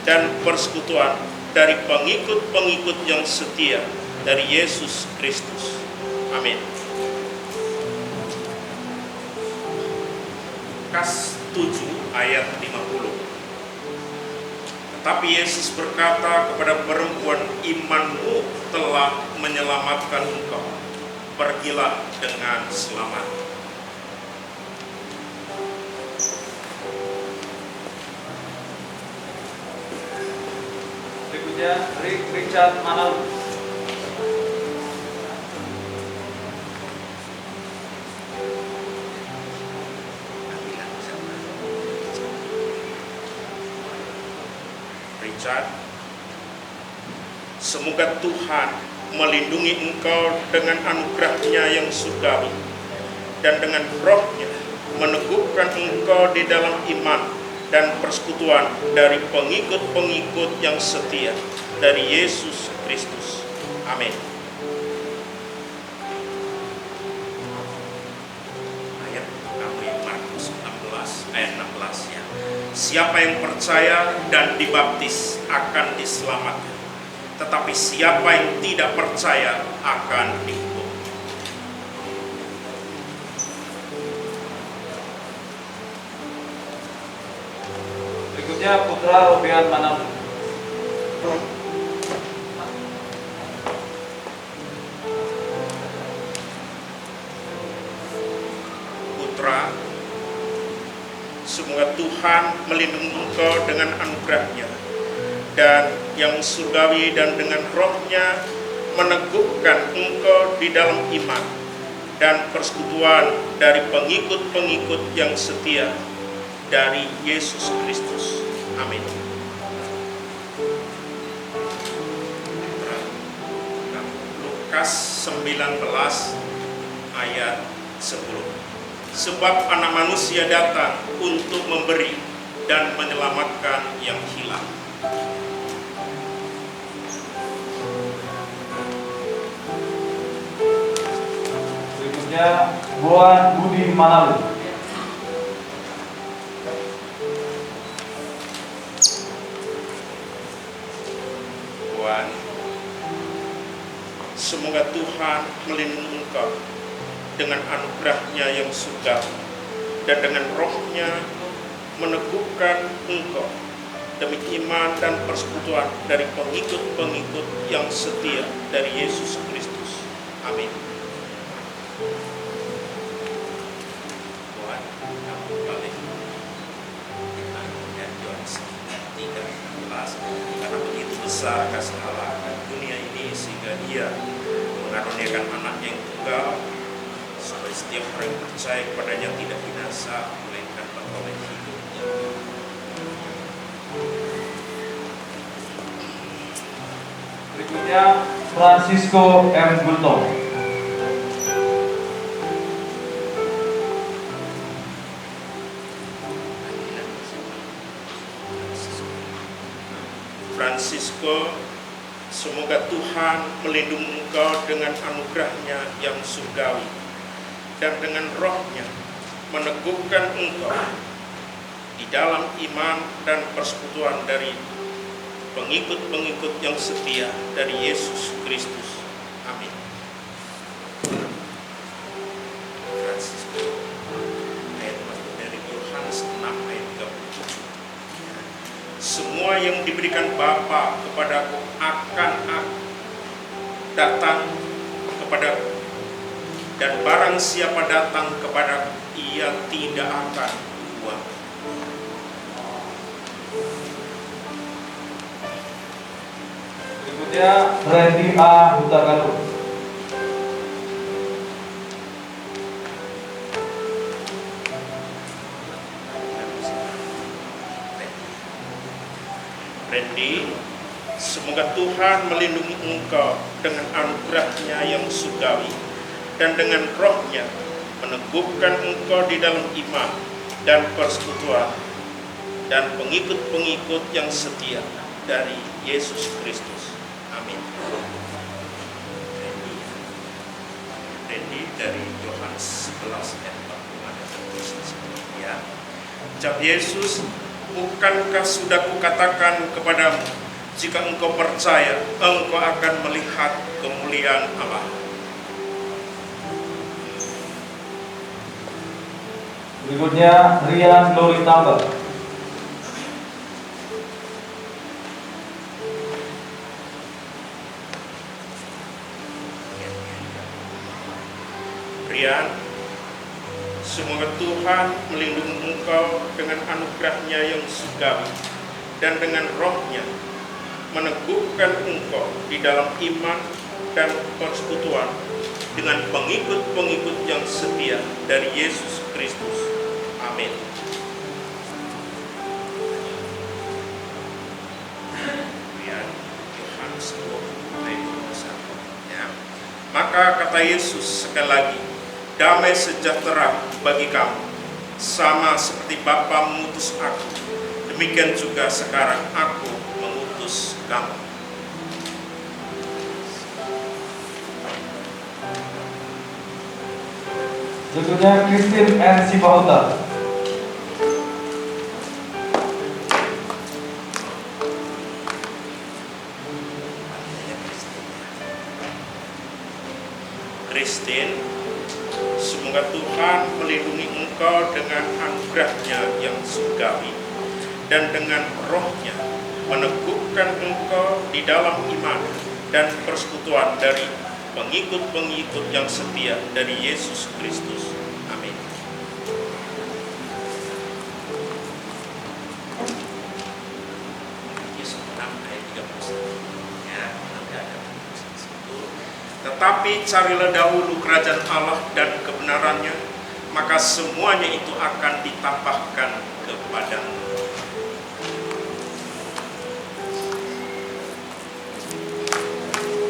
dan persekutuan dari pengikut-pengikut yang setia dari Yesus Kristus. Amin. Lukas 7 ayat 50. Tapi Yesus berkata kepada perempuan, imanmu telah menyelamatkan engkau. Pergilah dengan selamat. Berikutnya, Richard Manalu. Richard, semoga Tuhan melindungi engkau dengan anugerah-Nya yang surgawi dan dengan roh-Nya meneguhkan engkau di dalam iman dan persekutuan dari pengikut-pengikut yang setia dari Yesus Kristus. Amin. Ayat pertama yang Markus 16 ayat 16 ya. Siapa yang percaya dan dibaptis akan diselamatkan, tetapi siapa yang tidak percaya akan dihukum. Berikutnya Putra Robian Manam. Putra, semoga Tuhan melindungi engkau dengan anugerahnya dan yang surgawi, dan dengan rohnya meneguhkan engkau di dalam iman dan persekutuan dari pengikut-pengikut yang setia dari Yesus Kristus. Amin. Lukas 19 ayat 10. Sebab Anak Manusia datang untuk memberi dan menyelamatkan yang hilang. Berikutnya Buan Budi Manalu. Tuhan, semoga Tuhan melindungi engkau dengan anugerahnya yang surgawi, dan dengan rohnya meneguhkan engkau demi iman dan persekutuan dari pengikut-pengikut yang setia dari Yesus Kristus. Amin. Tuhan, kamu balik ayat Yohanes 3:11, karena begitu besar kasih Allah akan dunia ini sehingga Dia mengaruniakan Anaknya yang tunggal, supaya setiap orang yang percaya kepadanya tidak binasa, melainkan beroleh hidup. Berikutnya Francisco M. Gulto. Francisco, semoga Tuhan melindungi engkau dengan anugerahnya yang surgawi, dan dengan rohnya meneguhkan engkau di dalam iman dan persekutuan dari pengikut-pengikut yang setia dari Yesus Kristus. Amin. Francisco, ayat dari Yohanes 6 ayat 37. Semua yang diberikan Bapa kepadaku akan datang kepadaku, dan barang siapa datang kepadaku, ia tidak akan buang. Berikutnya Randy A. Hutagaluh. Randy, semoga Tuhan melindungi engkau dengan anugerahnya yang surgawi, dan dengan rohnya meneguhkan engkau di dalam iman dan persekutuan dan pengikut-pengikut yang setia dari Yesus Kristus. Amin. Randy dari Yohanes 11 ayat 45. Ya. Ucap Yesus, bukankah sudah kukatakan kepadamu, jika engkau percaya, engkau akan melihat kemuliaan Allah. Berikutnya Rian Glory Tambah. Rian, semoga Tuhan melindungi engkau dengan anugerahnya yang surgawi, dan dengan rohnya meneguhkan engkau di dalam iman dan persekutuan dengan pengikut-pengikut yang setia dari Yesus Kristus. Amin. Rian, Yohanes 20 ayat 21. Ya. Maka kata Yesus sekali lagi, damai sejahtera bagi kamu, sama seperti Bapa mengutus aku, demikian juga sekarang aku mengutus kamu. Berikutnya Christine N. Sipahuta. Christine, semoga Tuhan melindungi engkau dengan anugerahnya yang surgawi, dan dengan rohnya meneguhkan engkau di dalam iman dan persekutuan dari pengikut-pengikut yang setia dari Yesus Kristus. Amin. Yesus 6 ayat 31. Ya, nanti ada situ. Tetapi carilah dahulu kerajaan Allah dan kebenarannya, maka semuanya itu akan ditambahkan kepadamu.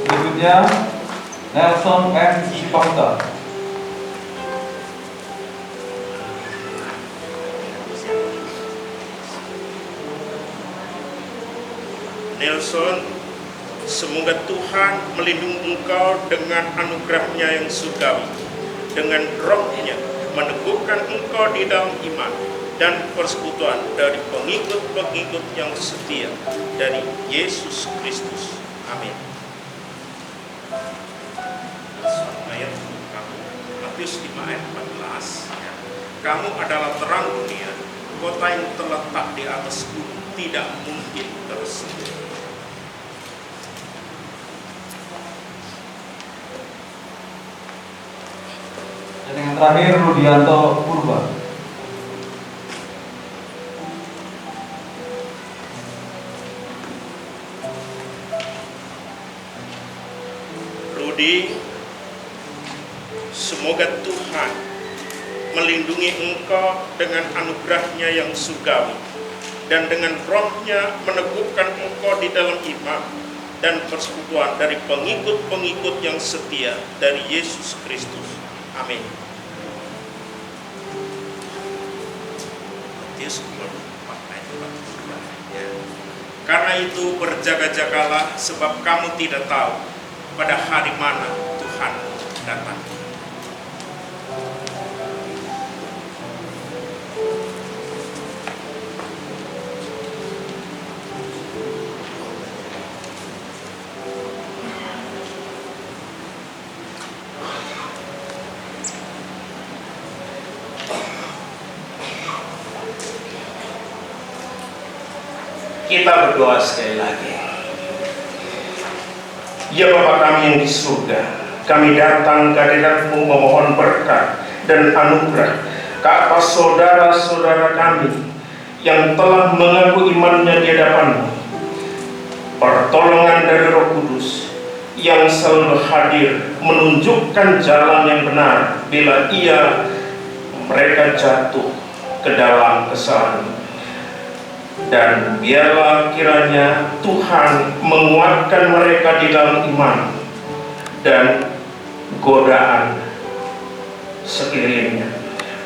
Berikutnya Nelson M. Cipta. Nelson, semoga Tuhan melindungi engkau dengan anugerah-Nya yang surgawi, dengan roh-Nya meneguhkan engkau di dalam iman dan persekutuan dari pengikut-pengikut yang setia dari Yesus Kristus. Amin. Ayat kamu, Matius 5 ayat 14. Kamu adalah terang dunia, kota yang terletak di atas gunung tidak mungkin tersembunyi. Dan yang terakhir Rudianto Purba. Rudi, semoga Tuhan melindungi engkau dengan anugerah-Nya yang surgawi dan dengan roh-Nya meneguhkan engkau di dalam iman dan persekutuan dari pengikut-pengikut yang setia dari Yesus Kristus. Amin. Matius 24 ayat 42. Ya. Karena itu berjaga-jagalah, sebab kamu tidak tahu pada hari mana Tuhan datang. Kita berdoa sekali lagi. Ya Bapa kami yang di surga, kami datang ke hadirat-Mu memohon berkat dan anugerah ke atas saudara-saudara kami yang telah mengaku imannya di hadapan-Mu. Pertolongan dari Roh Kudus yang selalu hadir menunjukkan jalan yang benar bila mereka jatuh ke dalam kesalahan. Dan biarlah kiranya Tuhan menguatkan mereka di dalam iman dan godaan sekelilingnya.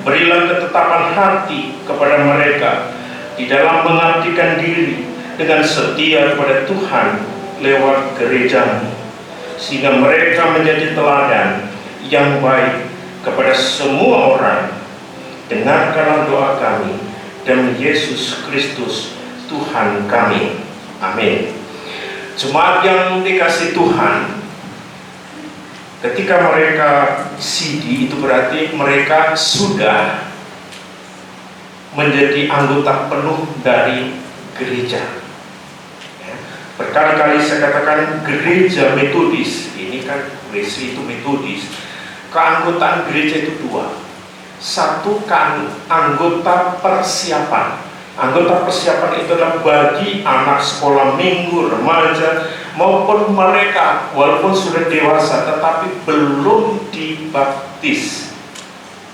Berilah ketetapan hati kepada mereka di dalam mengabdikan diri dengan setia kepada Tuhan lewat gereja-Mu, sehingga mereka menjadi teladan yang baik kepada semua orang. Dengarkanlah doa kami demi Yesus Kristus Tuhan kami. Amin. Jemaat yang dikasihi Tuhan, ketika mereka CD itu berarti mereka sudah menjadi anggota penuh dari gereja. Berkali-kali saya katakan gereja metodis, ini kan Wesley itu metodis. Keanggotaan gereja itu dua. Satu kan anggota persiapan. Anggota persiapan itu adalah bagi anak sekolah minggu, remaja, maupun mereka walaupun sudah dewasa tetapi belum dibaptis.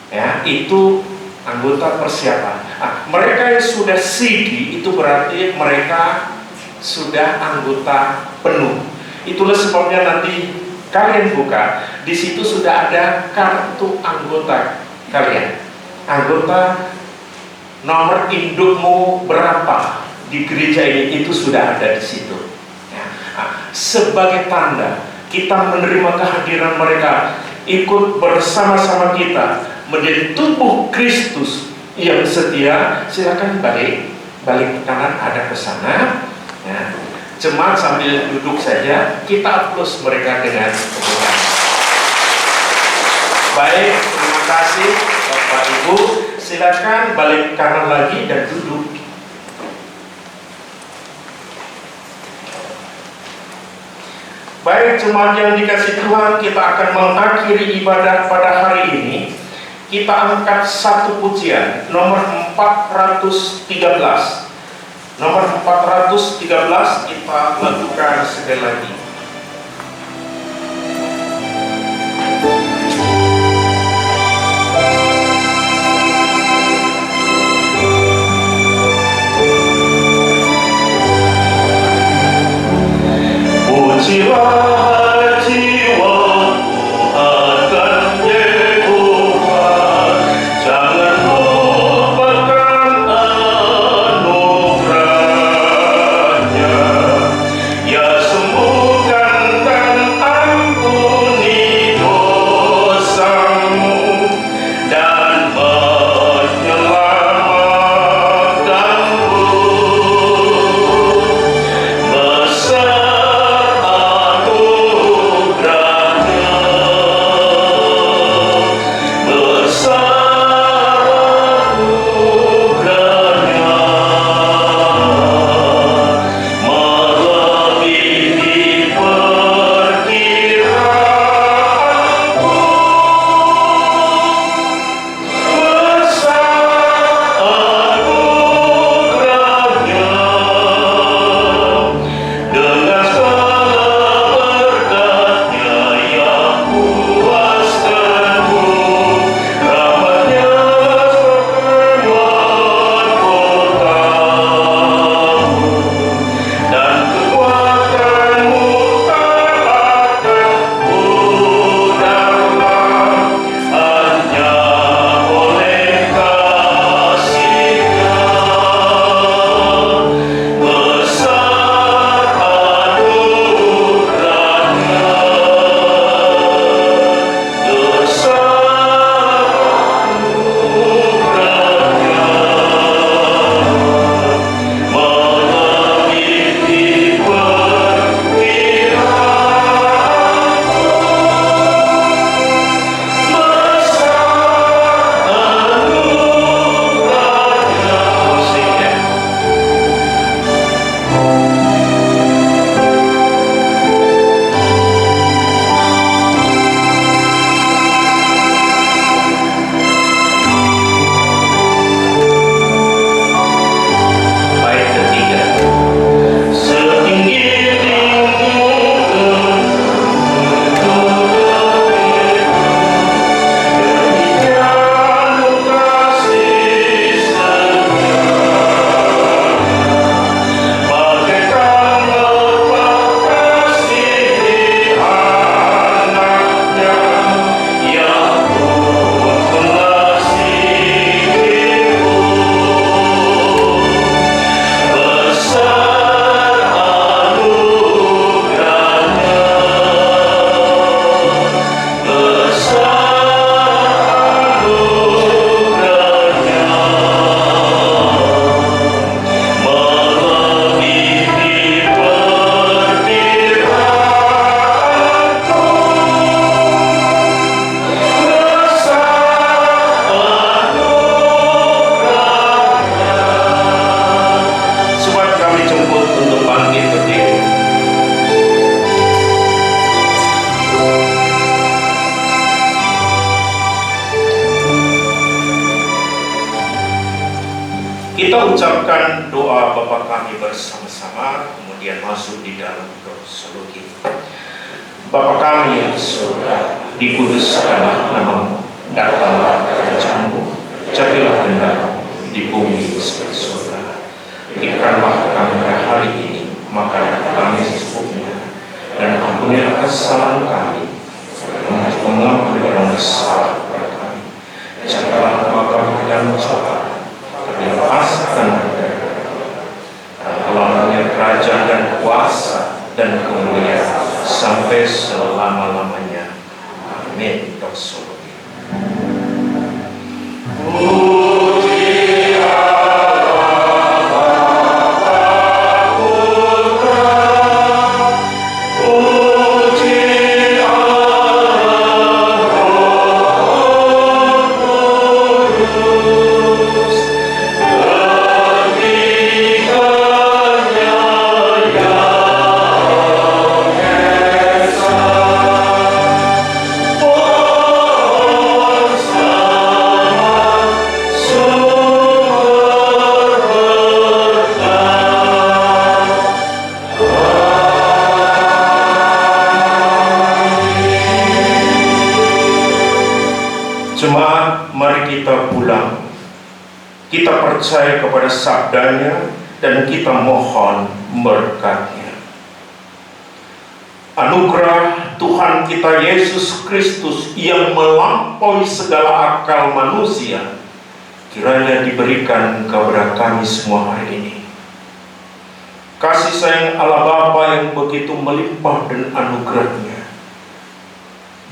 Ya, itu anggota persiapan. Nah, mereka yang sudah CD itu berarti mereka sudah anggota penuh. Itulah sebabnya nanti kalian buka, di situ sudah ada kartu anggota kalian. Anggota nomor indukmu berapa di gereja ini itu sudah ada di situ. Ya. Nah, sebagai tanda kita menerima kehadiran mereka, ikut bersama-sama kita menjadi tubuh Kristus yang setia. Silakan balik ke kanan, ada ke sana. Ya. Jemaat sambil duduk saja, kita aplaus mereka dengan kemuliaan. Baik, terima kasih Bapak Ibu. Silakan balik kanan lagi dan duduk. Baik jemaat yang dikasih Tuhan, kita akan mengakhiri ibadah pada hari ini. Kita angkat satu pujian, nomor 413. Nomor 413 kita lakukan sekali lagi. Pujilah jiwaku akan Yehova, jangan lupakan anugerahnya. Ya sembuhkan dan ampuni dosamu dan menyelamatkanmu. Besar Kita ucapkan doa Bapa kami bersama-sama, kemudian masuk di dalam doksologi. Bapa kami yang di surga, dikuduskanlah namamu, datanglah kerajaan-Mu, jadilah kehendak-Mu di bumi seperti surga. Berikanlah kami hari ini makanan kami secukupnya, dan ampunilah kesalahan kami, mengampuni orang bersalah kepada kami. Janganlah kami dalam cobaan, lepaskan dan lamanya kerajaan dan kuasa dan kemuliaan sampai selama-lamanya. Amin. Doksologi. kita pulang, kita percaya kepada sabdanya dan kita mohon berkat-Nya. Anugerah Tuhan kita Yesus Kristus yang melampaui segala akal manusia kiranya diberikan kepada kami semua hari ini. Kasih sayang Allah Bapa yang begitu melimpah dan anugerah-Nya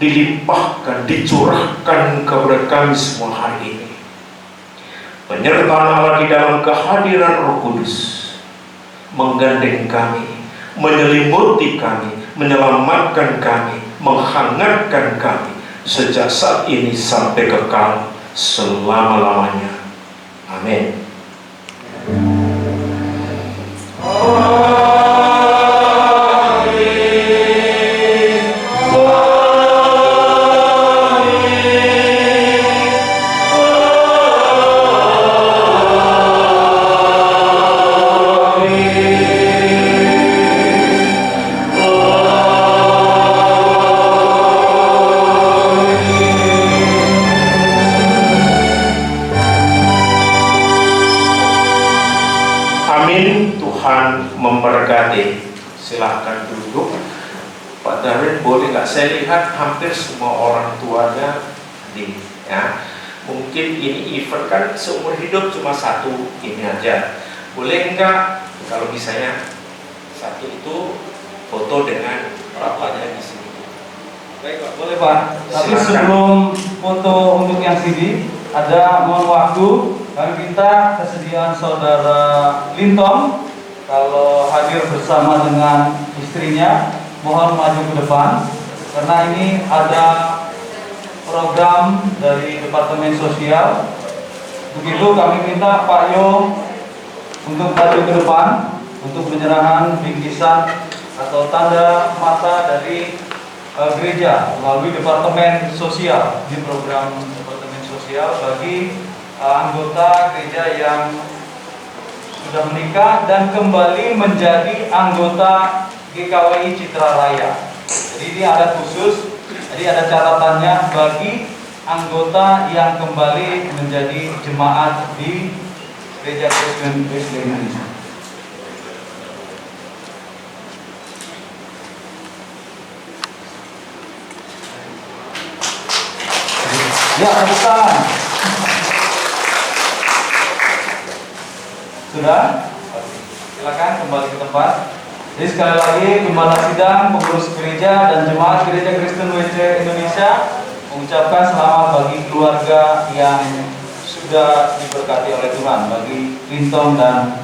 dilimpahkan, dicurahkan kepada kami semua hari ini. Penyertaan Allah di dalam kehadiran Roh Kudus menggandeng kami, menyelimuti kami, menyelamatkan kami, menghangatkan kami sejak saat ini sampai kekal selama-lamanya. Amin. Tuhan memberkati. Silahkan duduk. Pak Darwin, boleh nggak? Saya lihat hampir semua orang tuanya di, ya. Mungkin ini event kan seumur hidup cuma satu ini aja. Boleh nggak kalau misalnya satu itu foto dengan bapaknya di sini? Baik Pak, boleh Pak. Tapi Silakan. sebelum foto untuk yang sini, ada mohon waktu kami minta kesediaan Saudara Linton kalau hadir bersama dengan istrinya, mohon maju ke depan karena ini ada program dari Departemen Sosial. Begitu kami minta Pak Yo untuk maju ke depan untuk penyerahan bingkisan atau tanda mata dari gereja melalui Departemen Sosial di program Departemen Sosial bagi anggota gereja yang sudah menikah dan kembali menjadi anggota GKWI Citra Raya. Jadi ini ada khusus, jadi ada catatannya bagi anggota yang kembali menjadi jemaat di Gereja Kristen Indonesia. Ya, tepuk tangan. Sudah? Silakan kembali ke tempat. Jadi sekali lagi Gembala Sidang, pengurus gereja dan jemaat Gereja Kristen WC Indonesia mengucapkan selamat bagi keluarga yang sudah diberkati oleh Tuhan, bagi Linton dan